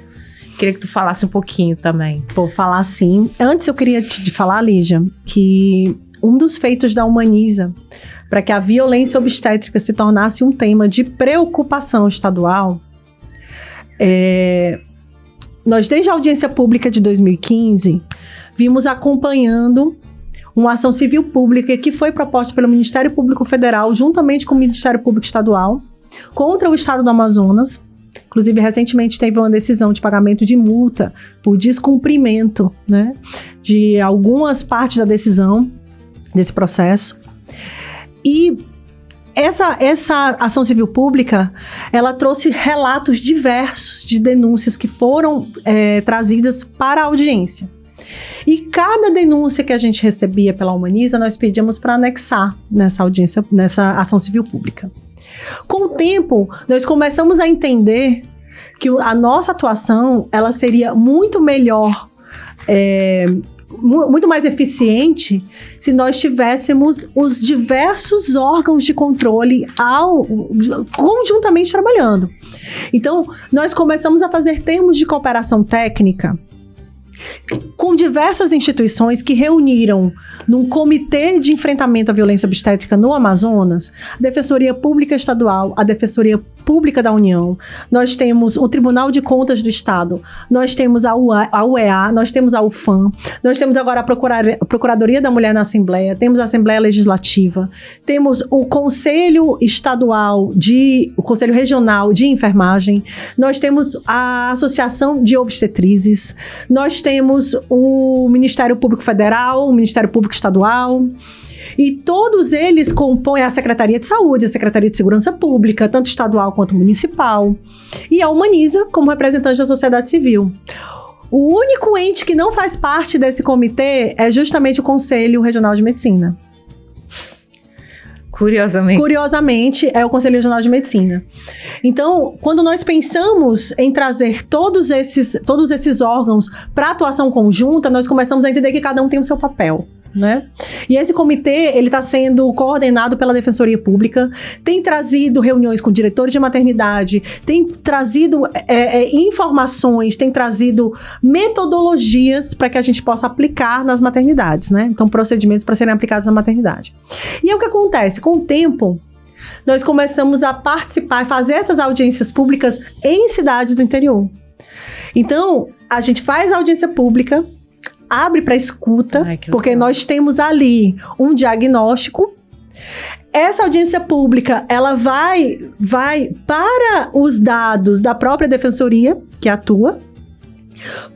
Queria que tu falasse um pouquinho também. Vou falar sim. Antes eu queria te falar, Lígia, que um dos feitos da Humaniza para que a violência obstétrica se tornasse um tema de preocupação estadual nós, desde a audiência pública de 2015, vimos acompanhando uma ação civil pública que foi proposta pelo Ministério Público Federal, juntamente com o Ministério Público Estadual, contra o estado do Amazonas. Inclusive, recentemente teve uma decisão de pagamento de multa por descumprimento, né, de algumas partes da decisão desse processo. E essa ação civil pública, ela trouxe relatos diversos de denúncias que foram trazidas para a audiência. E cada denúncia que a gente recebia pela Humaniza, nós pedíamos para anexar nessa audiência, nessa ação civil pública. Com o tempo, nós começamos a entender que a nossa atuação, ela seria muito melhor, muito mais eficiente se nós tivéssemos os diversos órgãos de controle conjuntamente trabalhando. Então, nós começamos a fazer termos de cooperação técnica com diversas instituições que reuniram num comitê de enfrentamento à violência obstétrica no Amazonas, a Defensoria Pública Estadual, a Defensoria Pública da União, nós temos o Tribunal de Contas do Estado, nós temos a UEA, nós temos a UFAM, nós temos agora a Procuradoria da Mulher na Assembleia, temos a Assembleia Legislativa, temos o Conselho Estadual, o Conselho Regional de Enfermagem, nós temos a Associação de Obstetrizes, nós temos o Ministério Público Federal, o Ministério Público Estadual, e todos eles compõem a Secretaria de Saúde, a Secretaria de Segurança Pública, tanto estadual quanto municipal, e a Humaniza como representante da sociedade civil. O único ente que não faz parte desse comitê é justamente o Conselho Regional de Medicina. Curiosamente, é o Conselho Regional de Medicina. Então, quando nós pensamos em trazer todos esses órgãos para atuação conjunta, nós começamos a entender que cada um tem o seu papel, né? E esse comitê, ele está sendo coordenado pela Defensoria Pública, tem trazido reuniões com diretores de maternidade, tem trazido informações, tem trazido metodologias para que a gente possa aplicar nas maternidades, né? Então, procedimentos para serem aplicados na maternidade. E é o que acontece, com o tempo, nós começamos a participar, fazer essas audiências públicas em cidades do interior. Então, a gente faz a audiência pública, abre para escuta, porque nós temos ali um diagnóstico. Essa audiência pública, ela vai para os dados da própria defensoria, que atua.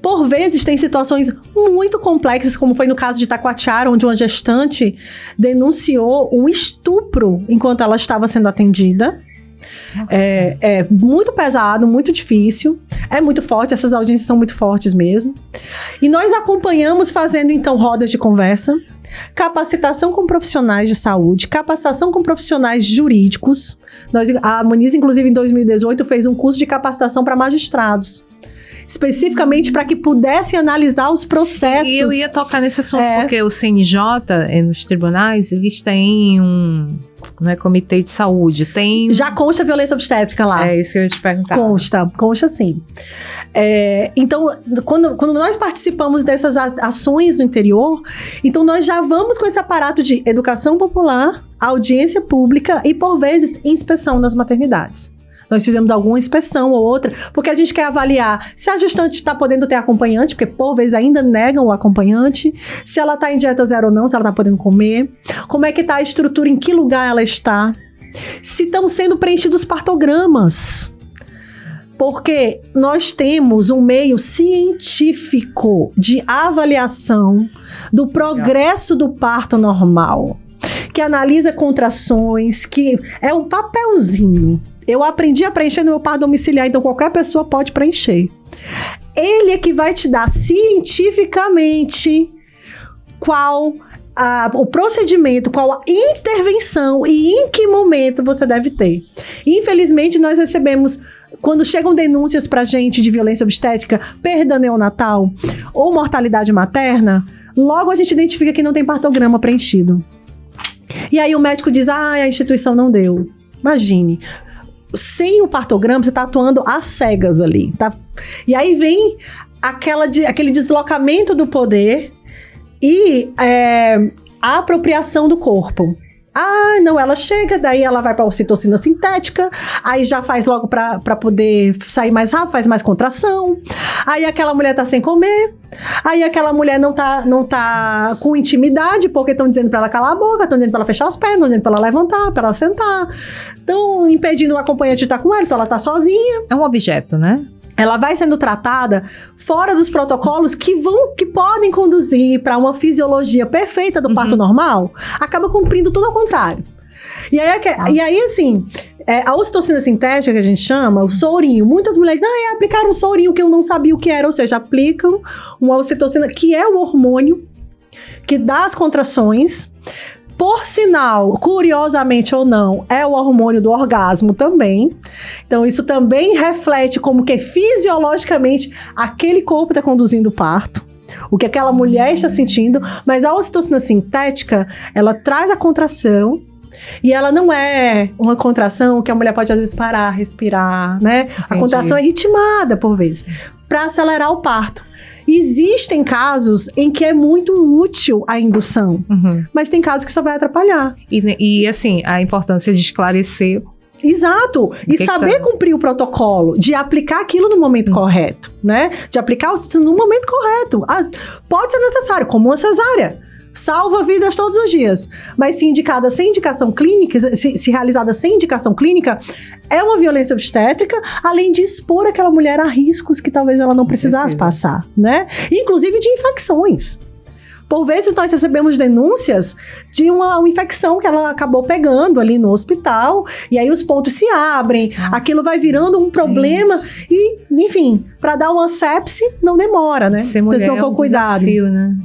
Por vezes, tem situações muito complexas, como foi no caso de Taquatiara, onde uma gestante denunciou um estupro enquanto ela estava sendo atendida. É muito pesado, muito difícil, é muito forte, essas audiências são muito fortes mesmo. E nós acompanhamos fazendo, então, rodas de conversa, capacitação com profissionais de saúde, capacitação com profissionais jurídicos. A Humaniza, inclusive, em 2018, fez um curso de capacitação para magistrados, especificamente para que pudessem analisar os processos. E eu ia tocar nesse assunto, porque o CNJ, nos tribunais, eles têm não é comitê de saúde, tem... Já consta violência obstétrica lá. É isso que eu ia te perguntar. Consta sim. Então, quando nós participamos dessas ações no interior, então nós já vamos com esse aparato de educação popular, audiência pública e, por vezes, inspeção nas maternidades. Nós fizemos alguma inspeção ou outra, porque a gente quer avaliar se a gestante está podendo ter acompanhante, porque por vezes ainda negam o acompanhante, se ela está em dieta zero ou não, se ela está podendo comer, como é que está a estrutura, em que lugar ela está, se estão sendo preenchidos partogramas. Porque nós temos um meio científico de avaliação do progresso do parto normal, que analisa contrações, que é um papelzinho. Eu aprendi a preencher no meu parto domiciliar, então qualquer pessoa pode preencher. Ele é que vai te dar cientificamente qual o procedimento, qual a intervenção e em que momento você deve ter. Infelizmente, nós recebemos, quando chegam denúncias pra gente de violência obstétrica, perda neonatal ou mortalidade materna, logo a gente identifica que não tem partograma preenchido. E aí o médico diz, a instituição não deu. Imagine. Sem o partograma, você está atuando às cegas ali, tá? E aí vem aquele deslocamento do poder e a apropriação do corpo. Não, ela chega, daí ela vai para a ocitocina sintética, aí já faz logo para poder sair mais rápido, faz mais contração. Aí aquela mulher tá sem comer, aí aquela mulher não tá com intimidade, porque estão dizendo para ela calar a boca, estão dizendo para ela fechar as pernas, estão dizendo para ela levantar, para ela sentar, estão impedindo o acompanhante de estar com ela, então ela tá sozinha. É um objeto, né? Ela vai sendo tratada fora dos protocolos que podem conduzir para uma fisiologia perfeita do parto normal, acaba cumprindo tudo ao contrário. E aí assim, a ocitocina sintética, que a gente chama, o sorinho, muitas mulheres aplicaram um sorinho que eu não sabia o que era, ou seja, aplicam uma ocitocina, que é o hormônio que dá as contrações. Por sinal, curiosamente ou não, é o hormônio do orgasmo também. Então, isso também reflete como que fisiologicamente aquele corpo está conduzindo o parto, o que aquela mulher está sentindo. Mas a ocitocina sintética, ela traz a contração e ela não é uma contração que a mulher pode às vezes parar, respirar, né? Entendi. A contração é ritmada por vezes, para acelerar o parto. Existem casos em que é muito útil a indução, mas tem casos que só vai atrapalhar. E assim, a importância de esclarecer. Exato, e saber cumprir o protocolo, de aplicar aquilo no momento correto, né? De aplicar no momento correto. Pode ser necessário, como uma cesárea. Salva vidas todos os dias. Mas se indicada sem indicação clínica, se realizada sem indicação clínica, é uma violência obstétrica, além de expor aquela mulher a riscos que talvez ela não precisasse passar, né? Inclusive de infecções. Por vezes nós recebemos denúncias de uma infecção que ela acabou pegando ali no hospital, e aí os pontos se abrem, aquilo vai virando um problema, e, enfim, para dar uma sepse não demora, né? Ser mulher não for cuidado. Desafio, né?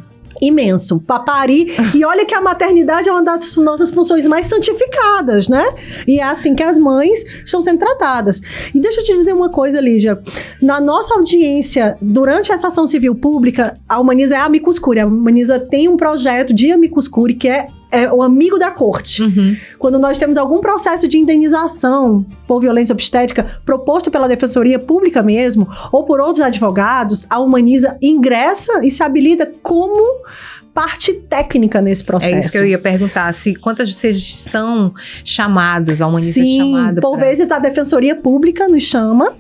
Imenso, para parir. E olha que a maternidade é uma das nossas funções mais santificadas, né? E é assim que as mães estão sendo tratadas. E deixa eu te dizer uma coisa, Lígia. Na nossa audiência, durante essa ação civil pública, a Humaniza é a Amicus Curiae. A Humaniza tem um projeto de Amicus Curiae que é o amigo da corte. Quando nós temos algum processo de indenização por violência obstétrica proposto pela Defensoria Pública mesmo, ou por outros advogados, a Humaniza ingressa e se habilita como parte técnica nesse processo. É isso que eu ia perguntar, quantas vocês são chamadas, a Humaniza é chamada? Por vezes a Defensoria Pública nos chama,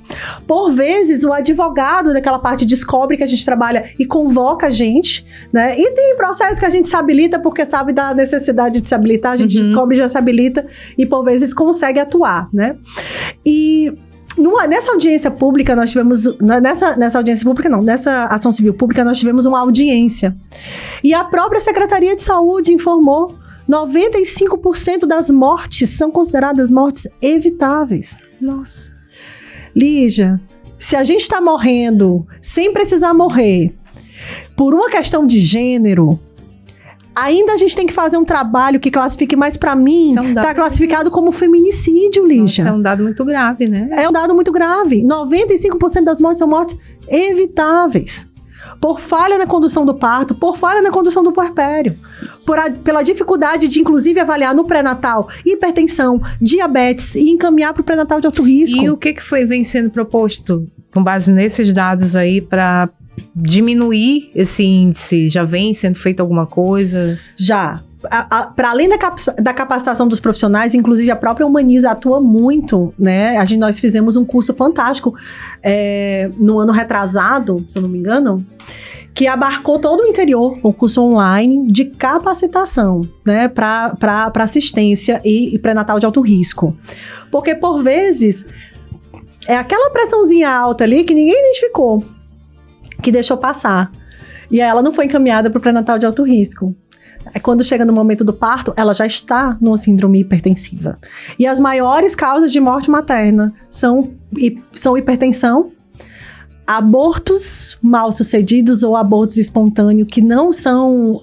por vezes o advogado daquela parte descobre que a gente trabalha e convoca a gente, né? E tem processo que a gente se habilita porque sabe da necessidade de se habilitar, a gente descobre, já se habilita e por vezes consegue atuar, né? E nessa audiência pública nós tivemos, nessa audiência pública não, nessa ação civil pública nós tivemos uma audiência e a própria Secretaria de Saúde informou 95% das mortes são consideradas mortes evitáveis. Nossa. Lígia, se a gente está morrendo sem precisar morrer por uma questão de gênero, ainda a gente tem que fazer um trabalho que classifique, mais para mim, está classificado como feminicídio, Lígia. Nossa, é um dado muito grave, né? É um dado muito grave. 95% das mortes são mortes evitáveis. Por falha na condução do parto, por falha na condução do puerpério, pela dificuldade de, inclusive, avaliar no pré-natal hipertensão, diabetes e encaminhar para o pré-natal de alto risco. E o que vem sendo proposto com base nesses dados aí para diminuir esse índice? Já vem sendo feita alguma coisa? Já. Para além da capacitação dos profissionais, inclusive a própria Humaniza atua muito, né? Nós fizemos um curso fantástico no ano retrasado, se eu não me engano, que abarcou todo o interior, um curso online de capacitação, né? Para assistência e pré-natal de alto risco. Porque, por vezes, é aquela pressãozinha alta ali que ninguém identificou, que deixou passar. E ela não foi encaminhada para o pré-natal de alto risco. Quando chega no momento do parto, ela já está numa síndrome hipertensiva. E as maiores causas de morte materna são hipertensão, abortos mal sucedidos ou abortos espontâneos que não são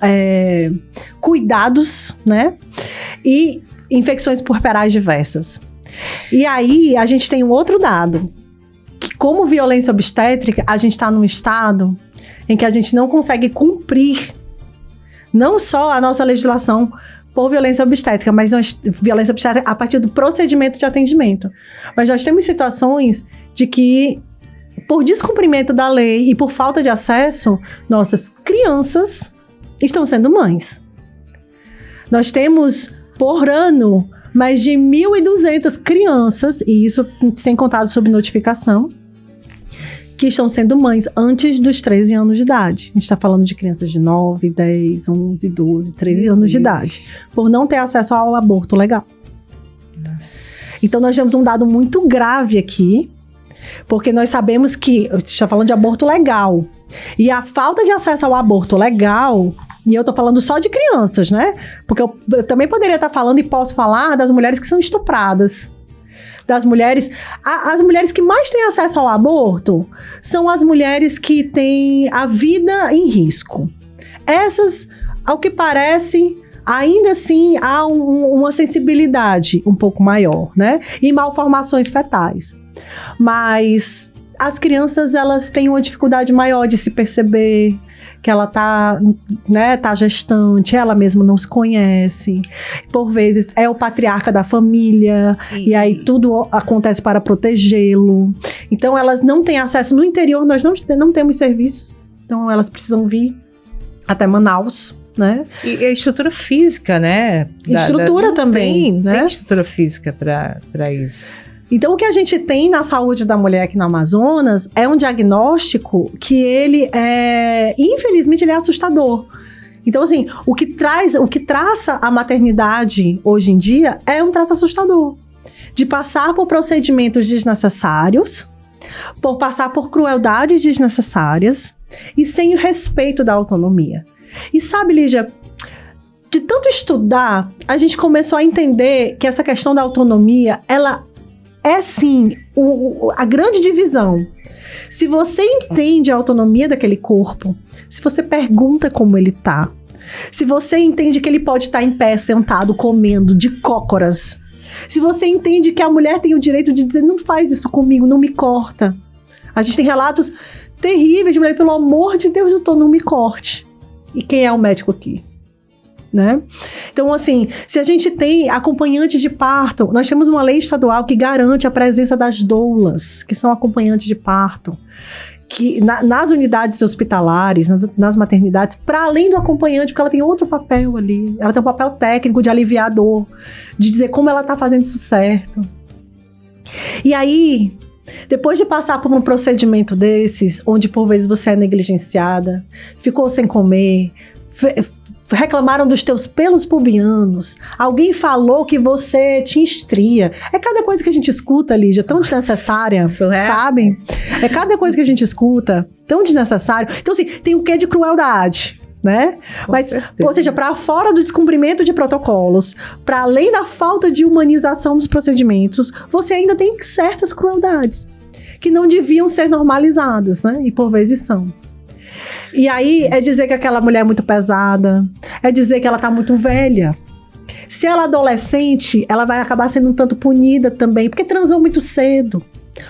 cuidados, né? E infecções puerperais diversas. E aí, a gente tem um outro dado, que como violência obstétrica, a gente está num estado em que a gente não consegue cumprir não só a nossa legislação por violência obstétrica, mas violência obstétrica a partir do procedimento de atendimento. Mas nós temos situações de que, por descumprimento da lei e por falta de acesso, nossas crianças estão sendo mães. Nós temos, por ano, mais de 1.200 crianças, e isso sem contar a subnotificação, que estão sendo mães antes dos 13 anos de idade. A gente está falando de crianças de 9, 10, 11, 12, 13 anos de idade, por não ter acesso ao aborto legal. Nossa. Então, nós temos um dado muito grave aqui, porque nós sabemos que, a gente está falando de aborto legal, e a falta de acesso ao aborto legal, e eu tô falando só de crianças, né? Porque eu também poderia estar falando e posso falar das mulheres que são estupradas, das mulheres... As mulheres que mais têm acesso ao aborto são as mulheres que têm a vida em risco. Essas, ao que parece, ainda assim há uma sensibilidade um pouco maior, né? E malformações fetais. Mas as crianças, elas têm uma dificuldade maior de se perceber que ela tá gestante, ela mesma não se conhece. Por vezes é o patriarca da família, e aí tudo acontece para protegê-lo. Então elas não têm acesso. No interior nós não temos serviços, então elas precisam vir até Manaus, né? E a estrutura física, né? Estrutura também, né? Tem estrutura física para isso. Então, o que a gente tem na saúde da mulher aqui no Amazonas é um diagnóstico que ele infelizmente, ele é assustador. Então, assim, o que traça a maternidade hoje em dia é um traço assustador. De passar por procedimentos desnecessários, por passar por crueldades desnecessárias e sem o respeito da autonomia. E sabe, Lígia, de tanto estudar, a gente começou a entender que essa questão da autonomia, ela é sim a grande divisão. Se você entende a autonomia daquele corpo, se você pergunta como ele tá, se você entende que ele pode estar em pé, sentado, comendo de cócoras, se você entende que a mulher tem o direito de dizer, não faz isso comigo, não me corta. A gente tem relatos terríveis de mulher, pelo amor de Deus, doutor, não me corte. E quem é o médico aqui? Né? Então, assim, se a gente tem acompanhantes de parto, nós temos uma lei estadual que garante a presença das doulas, que são acompanhantes de parto. que nas unidades hospitalares, nas maternidades, para além do acompanhante, porque ela tem outro papel ali. Ela tem um papel técnico de aliviar a dor, de dizer como ela está fazendo isso certo. E aí, depois de passar por um procedimento desses, onde por vezes você é negligenciada, ficou sem comer, reclamaram dos teus pelos pubianos, alguém falou que você tinha estria. É cada coisa que a gente escuta, Lígia, tão desnecessária, sabe? É cada coisa que a gente escuta, tão desnecessário. Então, assim, tem o quê de crueldade, né? Mas, ou seja, para fora do descumprimento de protocolos, para além da falta de humanização dos procedimentos, você ainda tem certas crueldades que não deviam ser normalizadas, né? E por vezes são. E aí é dizer que aquela mulher é muito pesada, é dizer que ela tá muito velha. Se ela é adolescente, ela vai acabar sendo um tanto punida também, porque transou muito cedo.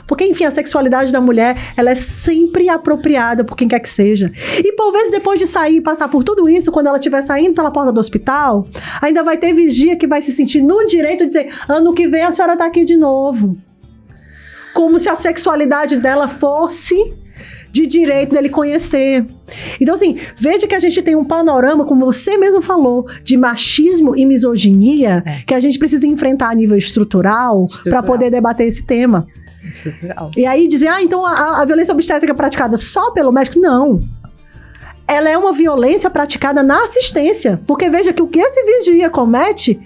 Porque, enfim, a sexualidade da mulher, ela é sempre apropriada por quem quer que seja. E por vezes, depois de sair e passar por tudo isso, quando ela estiver saindo pela porta do hospital, ainda vai ter vigia que vai se sentir no direito de dizer: ano que vem a senhora tá aqui de novo. Como se a sexualidade dela fosse de direito dele conhecer. Então, assim, veja que a gente tem um panorama, como você mesmo falou, de machismo e misoginia, que a gente precisa enfrentar a nível estrutural para poder debater esse tema. Estrutural. E aí dizer, então a violência obstétrica é praticada só pelo médico? Não. Ela é uma violência praticada na assistência, porque veja que o que esse vigia comete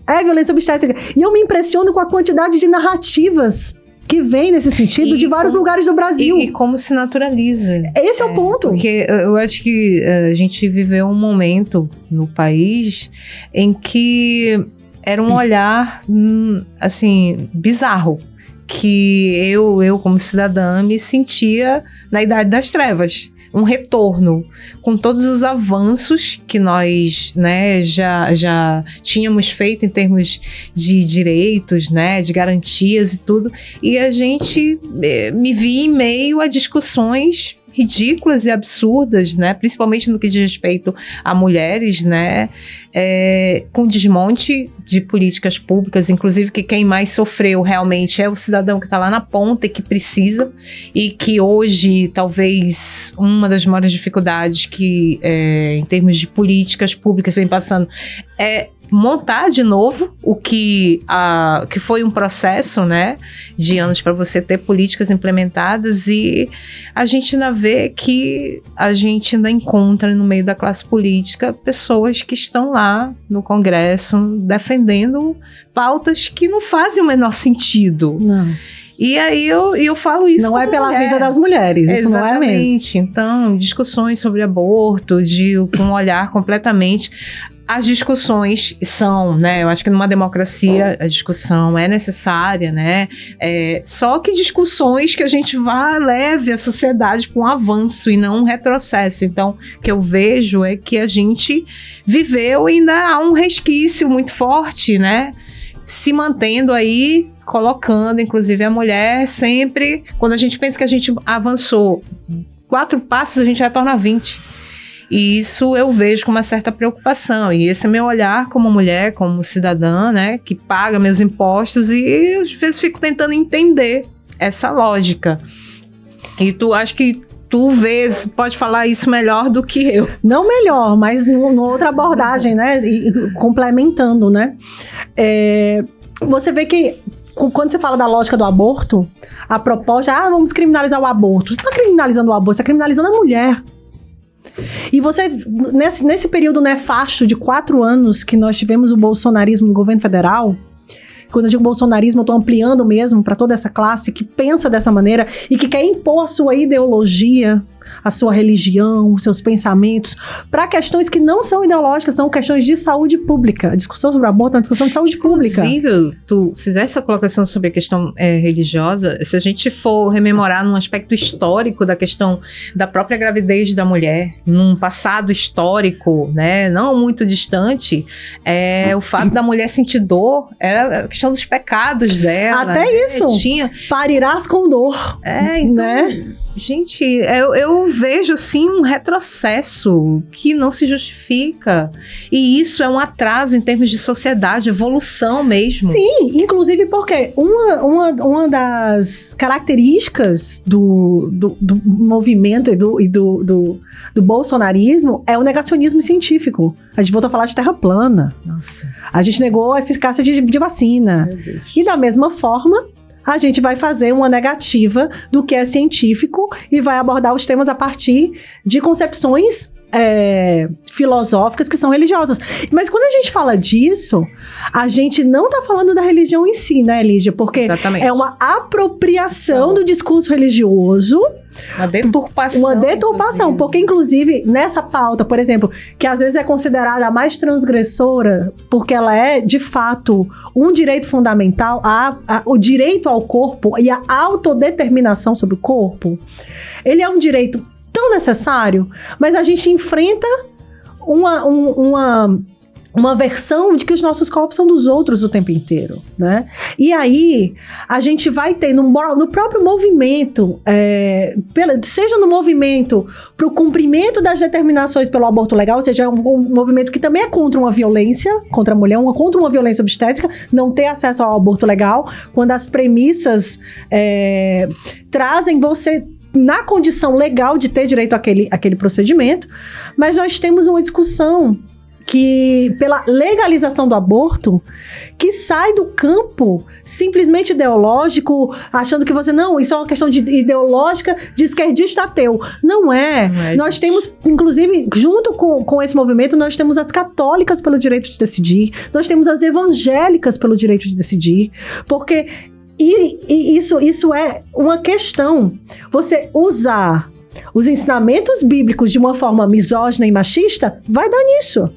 é violência obstétrica. E eu me impressiono com a quantidade de narrativas que vem nesse sentido de vários lugares do Brasil. E como se naturaliza. Esse é o ponto. Porque eu acho que a gente viveu um momento no país em que era um olhar, assim, bizarro. Que eu, como cidadã, me sentia na Idade das Trevas. Um retorno com todos os avanços que nós, né, já tínhamos feito em termos de direitos, né, de garantias e tudo. E a gente me via em meio a discussões ridículas e absurdas, né, principalmente no que diz respeito a mulheres, né, com desmonte de políticas públicas, inclusive que quem mais sofreu realmente é o cidadão que está lá na ponta e que precisa, e que hoje talvez uma das maiores dificuldades que em termos de políticas públicas vem passando é montar de novo o que foi um processo, né, de anos para você ter políticas implementadas, e a gente ainda vê que a gente ainda encontra no meio da classe política pessoas que estão lá no Congresso defendendo pautas que não fazem o menor sentido. Não. E aí eu falo isso não é pela mulher. Vida das mulheres, isso exatamente. Não é mesmo. Então, discussões sobre aborto, com um olhar completamente... As discussões são, né, eu acho que numa democracia a discussão é necessária, né, só que discussões que a gente leve a sociedade para um avanço e não um retrocesso. Então, o que eu vejo é que a gente viveu e ainda há um resquício muito forte, né, se mantendo aí, colocando, inclusive, a mulher sempre, quando a gente pensa que a gente avançou 4 passos, a já torna 20. E isso eu vejo com uma certa preocupação. E esse é meu olhar como mulher, como cidadã, né, que paga meus impostos, e às vezes fico tentando entender essa lógica. E acho que tu pode falar isso melhor do que eu. Não melhor, mas numa outra abordagem, né, e complementando, né. Você vê que quando você fala da lógica do aborto, a proposta é, vamos criminalizar o aborto. Você não está criminalizando o aborto, você está criminalizando a mulher. E você, nesse período nefasto de 4 anos que nós tivemos o bolsonarismo no governo federal, quando eu digo bolsonarismo, eu estou ampliando mesmo para toda essa classe que pensa dessa maneira e que quer impor a sua ideologia, a sua religião, os seus pensamentos, para questões que não são ideológicas, são questões de saúde pública. A discussão sobre o aborto é uma discussão de saúde pública. Inclusive, tu fizeste essa colocação sobre a questão religiosa, se a gente for rememorar num aspecto histórico da questão da própria gravidez da mulher, num passado histórico, né, não muito distante, o fato da mulher sentir dor era a questão dos pecados dela. Até isso. Parirás com dor. Então, né? Gente, eu vejo sim um retrocesso que não se justifica. E isso é um atraso em termos de sociedade, evolução mesmo. Sim, inclusive porque uma das características do movimento e do bolsonarismo é o negacionismo científico. A gente voltou a falar de terra plana. Nossa. A gente negou a eficácia de vacina. Meu Deus. E da mesma forma, a gente vai fazer uma negativa do que é científico e vai abordar os temas a partir de concepções filosóficas que são religiosas. Mas quando a gente fala disso, a gente não está falando da religião em si, né, Lígia? Porque Exatamente. é uma apropriação do discurso religioso. Uma deturpação. Uma deturpação, inclusive. Porque inclusive nessa pauta, por exemplo, que às vezes é considerada a mais transgressora, porque ela é de fato um direito fundamental, o direito ao corpo e a autodeterminação sobre o corpo, ele é um direito tão necessário, mas a gente enfrenta uma versão de que os nossos corpos são dos outros o tempo inteiro, né? E aí, a gente vai ter no próprio movimento, seja no movimento para o cumprimento das determinações pelo aborto legal, ou seja, um movimento que também é contra uma violência, contra a mulher, contra uma violência obstétrica, não ter acesso ao aborto legal, quando as premissas trazem você na condição legal de ter direito àquele procedimento, mas nós temos uma discussão que, pela legalização do aborto, que sai do campo simplesmente ideológico, achando que isso é uma questão ideológica de esquerdista ateu. Não é. Nós temos, inclusive, junto com esse movimento, nós temos as católicas pelo direito de decidir, nós temos as evangélicas pelo direito de decidir, porque isso é uma questão. Você usar os ensinamentos bíblicos de uma forma misógina e machista, vai dar nisso.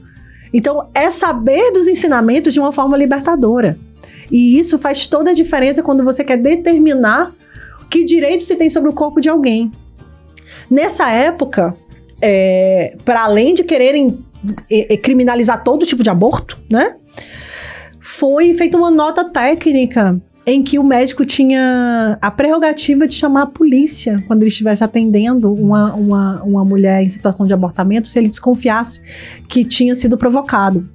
Então, é saber dos ensinamentos de uma forma libertadora. E isso faz toda a diferença quando você quer determinar que direito se tem sobre o corpo de alguém. Nessa época, para além de quererem criminalizar todo tipo de aborto, né, foi feita uma nota técnica em que o médico tinha a prerrogativa de chamar a polícia quando ele estivesse atendendo uma mulher em situação de abortamento, se ele desconfiasse que tinha sido provocado.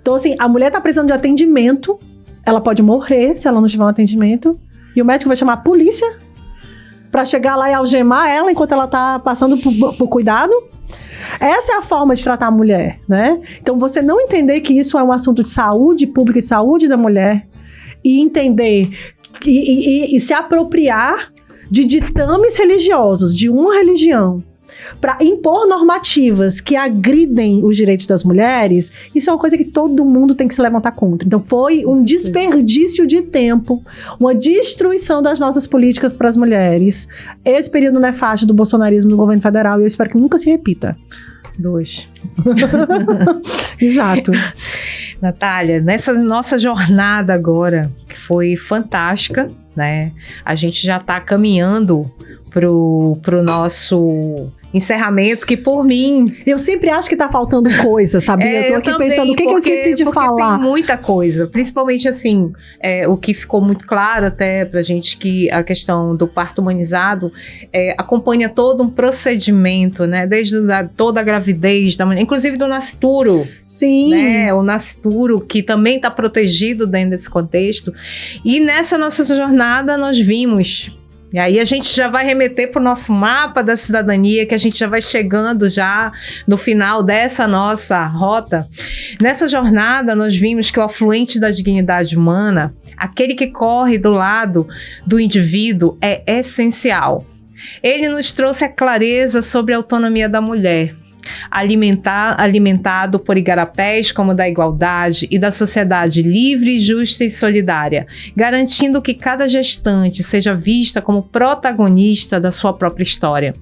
Então, assim, a mulher está precisando de atendimento, ela pode morrer se ela não tiver um atendimento, e o médico vai chamar a polícia para chegar lá e algemar ela enquanto ela está passando por cuidado. Essa é a forma de tratar a mulher, né? Então, você não entender que isso é um assunto de saúde pública, de saúde da mulher, e entender e se apropriar de ditames religiosos, de uma religião, para impor normativas que agridem os direitos das mulheres, isso é uma coisa que todo mundo tem que se levantar contra. Então foi um desperdício de tempo, uma destruição das nossas políticas para as mulheres, esse período nefasto do bolsonarismo no governo federal, e eu espero que nunca se repita. 2. Exato. Natália, nessa nossa jornada agora, que foi fantástica, né? A gente já está caminhando pro nosso encerramento, que por mim... Eu sempre acho que tá faltando coisa, sabia? Eu tô aqui pensando, o que eu esqueci de falar? Tem muita coisa, principalmente assim, o que ficou muito claro até pra gente, que a questão do parto humanizado acompanha todo um procedimento, né? Desde toda a gravidez da mulher, inclusive do nascituro. Sim. Né? O nascituro, que também está protegido dentro desse contexto. E nessa nossa jornada nós vimos... E aí a gente já vai remeter para o nosso mapa da cidadania, que a gente já vai chegando já no final dessa nossa rota. Nessa jornada nós vimos que o afluente da dignidade humana, aquele que corre do lado do indivíduo, é essencial. Ele nos trouxe a clareza sobre a autonomia da mulher, alimentado por igarapés como da igualdade e da sociedade livre, justa e solidária, garantindo que cada gestante seja vista como protagonista da sua própria história.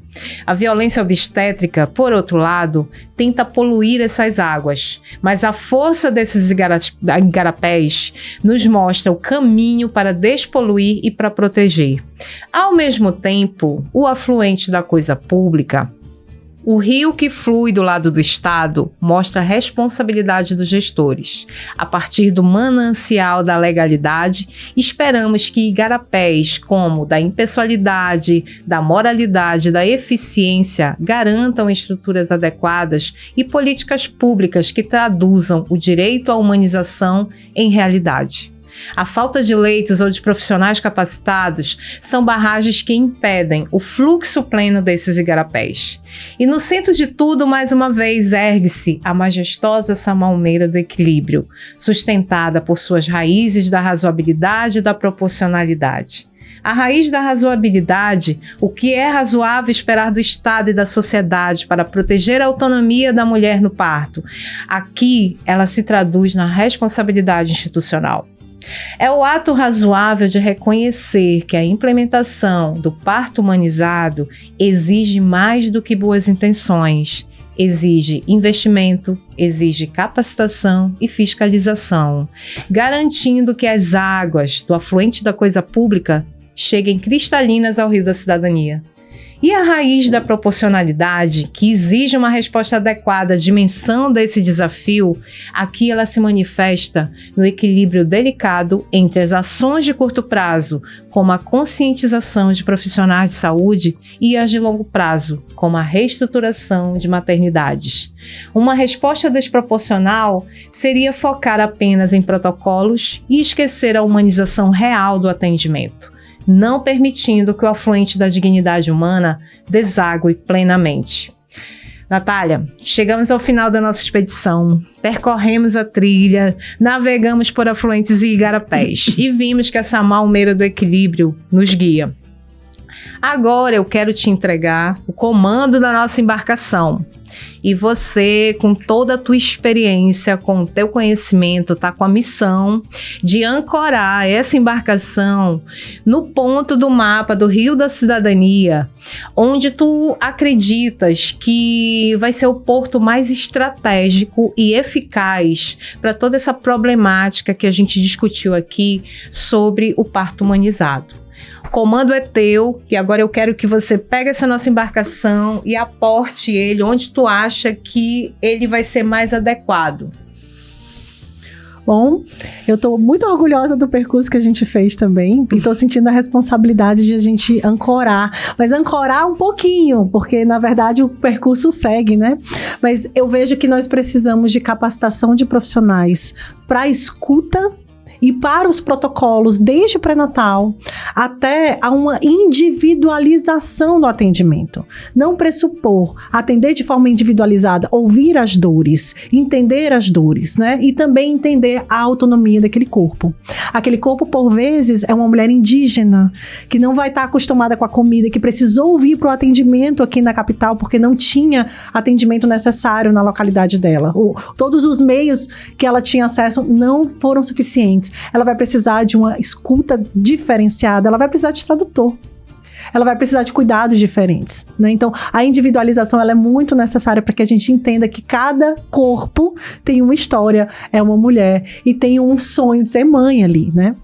A violência obstétrica, por outro lado, tenta poluir essas águas, mas a força desses igarapés nos mostra o caminho para despoluir e para proteger. Ao mesmo tempo, o afluente da coisa pública O rio que flui do lado do Estado mostra a responsabilidade dos gestores. A partir do manancial da legalidade, esperamos que igarapés como da impessoalidade, da moralidade, da eficiência garantam estruturas adequadas e políticas públicas que traduzam o direito à humanização em realidade. A falta de leitos ou de profissionais capacitados são barragens que impedem o fluxo pleno desses igarapés. E no centro de tudo, mais uma vez, ergue-se a majestosa samalmeira do equilíbrio, sustentada por suas raízes da razoabilidade e da proporcionalidade. A raiz da razoabilidade, o que é razoável esperar do Estado e da sociedade para proteger a autonomia da mulher no parto. Aqui, ela se traduz na responsabilidade institucional. É o ato razoável de reconhecer que a implementação do parto humanizado exige mais do que boas intenções, exige investimento, exige capacitação e fiscalização, garantindo que as águas do afluente da coisa pública cheguem cristalinas ao rio da cidadania. E a raiz da proporcionalidade, que exige uma resposta adequada à dimensão desse desafio, aqui ela se manifesta no equilíbrio delicado entre as ações de curto prazo, como a conscientização de profissionais de saúde, e as de longo prazo, como a reestruturação de maternidades. Uma resposta desproporcional seria focar apenas em protocolos e esquecer a humanização real do atendimento, não permitindo que o afluente da dignidade humana desague plenamente. Natália, chegamos ao final da nossa expedição, percorremos a trilha, navegamos por afluentes e igarapés e vimos que essa samalmeira do equilíbrio nos guia. Agora eu quero te entregar o comando da nossa embarcação. E você, com toda a tua experiência, com o teu conhecimento, tá com a missão de ancorar essa embarcação no ponto do mapa do Rio da Cidadania, onde tu acreditas que vai ser o porto mais estratégico e eficaz para toda essa problemática que a gente discutiu aqui sobre o parto humanizado. O comando é teu e agora eu quero que você pegue essa nossa embarcação e aporte ele onde tu acha que ele vai ser mais adequado. Bom, eu estou muito orgulhosa do percurso que a gente fez também e estou sentindo a responsabilidade de a gente ancorar, mas ancorar um pouquinho, porque na verdade o percurso segue, né? Mas eu vejo que nós precisamos de capacitação de profissionais para escuta e para os protocolos, desde o pré-natal até a uma individualização do atendimento. Não pressupor, atender de forma individualizada, ouvir as dores, entender as dores, né? E também entender a autonomia daquele corpo. Aquele corpo, por vezes, é uma mulher indígena, que não vai estar acostumada com a comida, que precisou vir para o atendimento aqui na capital, porque não tinha atendimento necessário na localidade dela. Todos os meios que ela tinha acesso não foram suficientes. Ela vai precisar de uma escuta diferenciada, ela vai precisar de tradutor, ela vai precisar de cuidados diferentes, né? Então, a individualização ela é muito necessária para que a gente entenda que cada corpo tem uma história, é uma mulher e tem um sonho de ser mãe ali, né?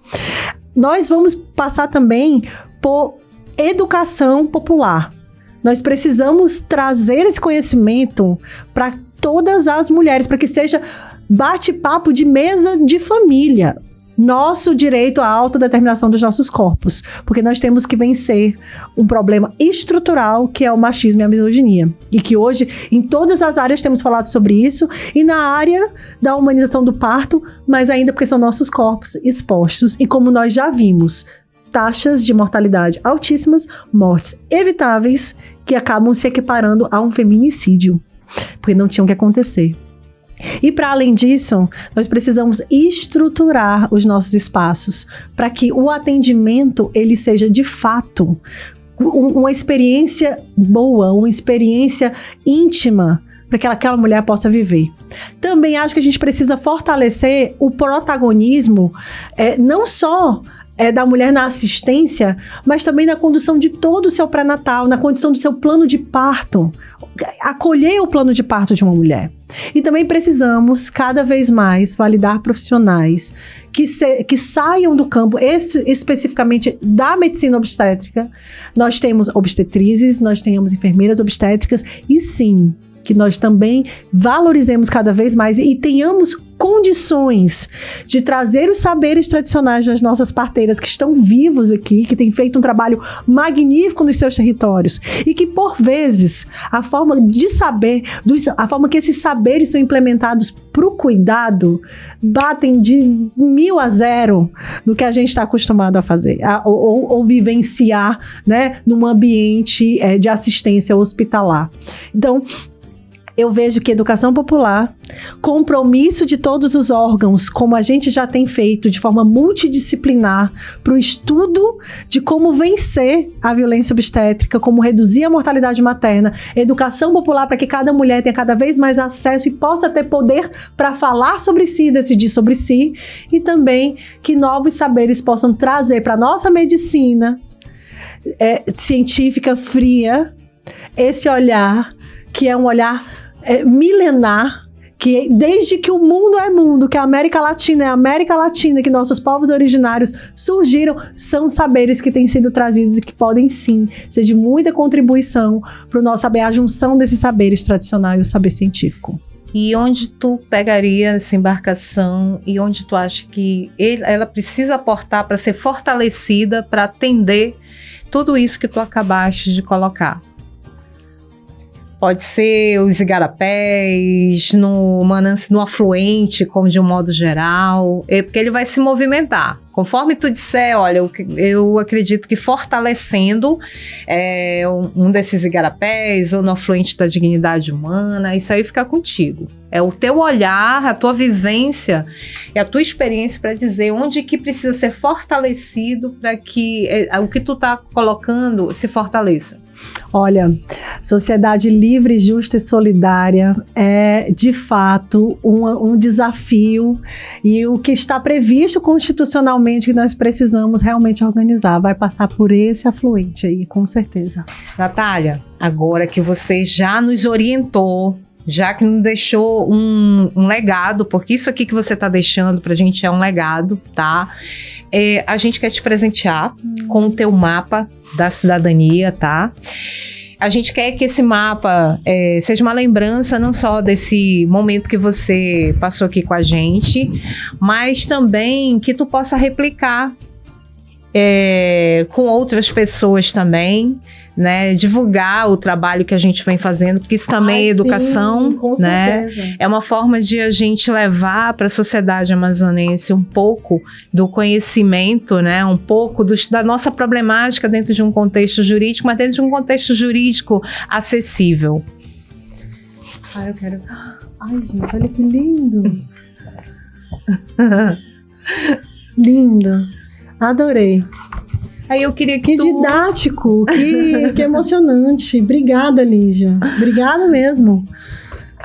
Nós vamos passar também por educação popular. Nós precisamos trazer esse conhecimento para todas as mulheres, para que seja bate-papo de mesa de família. Nosso direito à autodeterminação dos nossos corpos, porque nós temos que vencer um problema estrutural que é o machismo e a misoginia, e que hoje em todas as áreas temos falado sobre isso, e na área da humanização do parto, mas ainda porque são nossos corpos expostos, e como nós já vimos, taxas de mortalidade altíssimas, mortes evitáveis que acabam se equiparando a um feminicídio, porque não tinham que acontecer. E para além disso, nós precisamos estruturar os nossos espaços para que o atendimento ele seja de fato uma experiência boa, uma experiência íntima para que aquela mulher possa viver. Também acho que a gente precisa fortalecer o protagonismo, não só da mulher na assistência, mas também na condução de todo o seu pré-natal, na condição do seu plano de parto, acolher o plano de parto de uma mulher. E também precisamos, cada vez mais, validar profissionais que saiam do campo, especificamente da medicina obstétrica. Nós temos obstetrizes, nós temos enfermeiras obstétricas, e sim, que nós também valorizemos cada vez mais e tenhamos condições de trazer os saberes tradicionais das nossas parteiras que estão vivos aqui, que têm feito um trabalho magnífico nos seus territórios e que, por vezes, a forma de saber, a forma que esses saberes são implementados para o cuidado, batem de 1000 a 0 no que a gente está acostumado a fazer, ou vivenciar, né, num ambiente de assistência hospitalar. Então, eu vejo que educação popular, compromisso de todos os órgãos, como a gente já tem feito de forma multidisciplinar, para o estudo de como vencer a violência obstétrica, como reduzir a mortalidade materna, educação popular para que cada mulher tenha cada vez mais acesso e possa ter poder para falar sobre si, decidir sobre si, e também que novos saberes possam trazer para a nossa medicina científica fria esse olhar, que é um olhar milenar, que desde que o mundo é mundo, que a América Latina é a América Latina, que nossos povos originários surgiram, são saberes que têm sido trazidos e que podem sim ser de muita contribuição para o nosso saber, a junção desses saberes tradicionais e o saber científico. E onde tu pegaria essa embarcação e onde tu acha que ela precisa aportar para ser fortalecida, para atender tudo isso que tu acabaste de colocar? Pode ser os igarapés, no afluente, como de um modo geral, porque ele vai se movimentar. Conforme tu disser, olha, eu acredito que fortalecendo um desses igarapés ou no afluente da dignidade humana, isso aí fica contigo. É o teu olhar, a tua vivência e a tua experiência para dizer onde que precisa ser fortalecido para que o que tu tá colocando se fortaleça. Olha, sociedade livre, justa e solidária é, de fato, um desafio, e o que está previsto constitucionalmente que nós precisamos realmente organizar vai passar por esse afluente aí, com certeza. Natália, agora que você já nos orientou, já que nos deixou um legado, porque isso aqui que você está deixando pra gente é um legado, tá? A gente quer te presentear com o teu mapa da cidadania, tá? A gente quer que esse mapa seja uma lembrança não só desse momento que você passou aqui com a gente, mas também que tu possa replicar com outras pessoas também, né? Divulgar o trabalho que a gente vem fazendo, porque isso também é educação, sim, com né? certeza. É uma forma de a gente levar para a sociedade amazonense um pouco do conhecimento, né? Um pouco da nossa problemática dentro de um contexto jurídico, mas dentro de um contexto jurídico acessível. Ai, eu quero... Ai, gente, olha que lindo! Lindo! Adorei! Aí eu queria que didático, que emocionante. Obrigada, Lígia. Obrigada mesmo.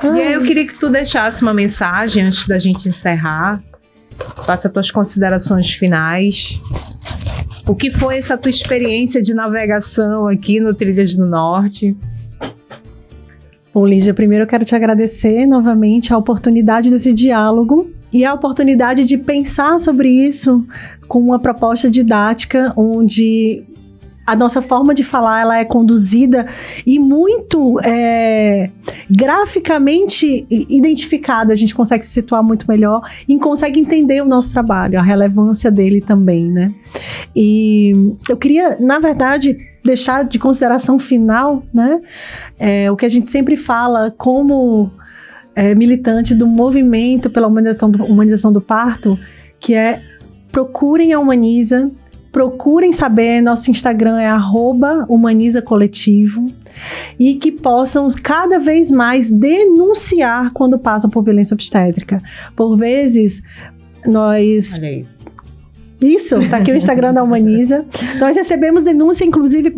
E aí eu queria que tu deixasse uma mensagem antes da gente encerrar. Faça tuas considerações finais. O que foi essa tua experiência de navegação aqui no Trilhas do Norte? Bom, Lígia, primeiro eu quero te agradecer novamente a oportunidade desse diálogo e a oportunidade de pensar sobre isso com uma proposta didática onde a nossa forma de falar ela é conduzida e muito graficamente identificada. A gente consegue se situar muito melhor e consegue entender o nosso trabalho, a relevância dele também, né? E eu queria, na verdade, deixar de consideração final, né? O que a gente sempre fala como militante do movimento pela humanização do parto, que é procurem a Humaniza, procurem saber, nosso Instagram é @humanizacoletivo, e que possam cada vez mais denunciar quando passam por violência obstétrica. Por vezes, nós... Isso, tá aqui o Instagram da Humaniza. Nós recebemos denúncia, inclusive,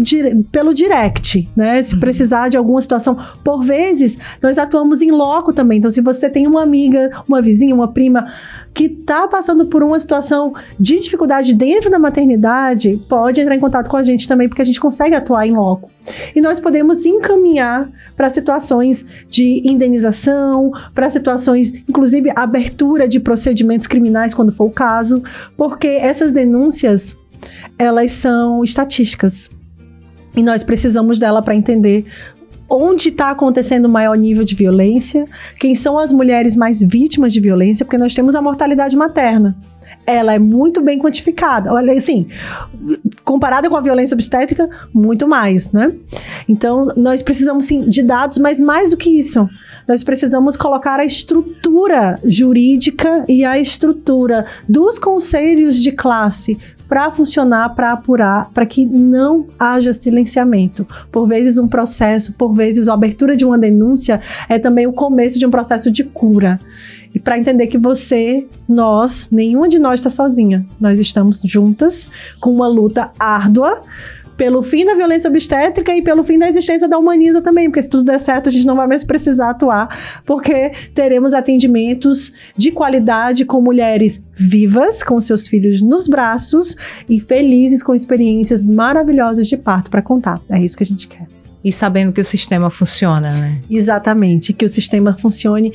pelo direct, né? Se precisar de alguma situação. Por vezes, nós atuamos em loco também. Então, se você tem uma amiga, uma vizinha, uma prima que tá passando por uma situação de dificuldade dentro da maternidade, pode entrar em contato com a gente também, porque a gente consegue atuar em loco. E nós podemos encaminhar para situações de indenização, para situações, inclusive, abertura de procedimentos criminais, quando for o caso, porque essas denúncias, elas são estatísticas. E nós precisamos dela para entender onde está acontecendo o maior nível de violência, quem são as mulheres mais vítimas de violência, porque nós temos a mortalidade materna. Ela é muito bem quantificada. Olha, assim, comparada com a violência obstétrica, muito mais, né? Então, nós precisamos, sim, de dados, mas mais do que isso, nós precisamos colocar a estrutura jurídica e a estrutura dos conselhos de classe para funcionar, para apurar, para que não haja silenciamento. Por vezes um processo, por vezes a abertura de uma denúncia é também o começo de um processo de cura. E para entender que você, nós, nenhuma de nós está sozinha. Nós estamos juntas com uma luta árdua pelo fim da violência obstétrica e pelo fim da existência da Humaniza também, porque se tudo der certo, a gente não vai mais precisar atuar, porque teremos atendimentos de qualidade com mulheres vivas, com seus filhos nos braços e felizes com experiências maravilhosas de parto para contar. É isso que a gente quer. E sabendo que o sistema funciona, né? Exatamente, que o sistema funcione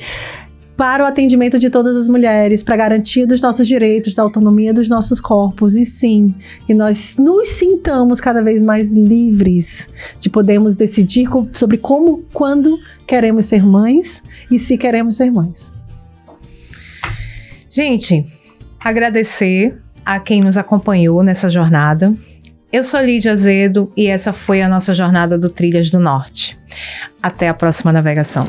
para o atendimento de todas as mulheres, para a garantia dos nossos direitos, da autonomia dos nossos corpos, e sim, que nós nos sintamos cada vez mais livres de podermos decidir sobre como, quando queremos ser mães e se queremos ser mães. Gente, agradecer a quem nos acompanhou nessa jornada. Eu sou Lídia Azedo e essa foi a nossa jornada do Trilhas do Norte. Até a próxima navegação.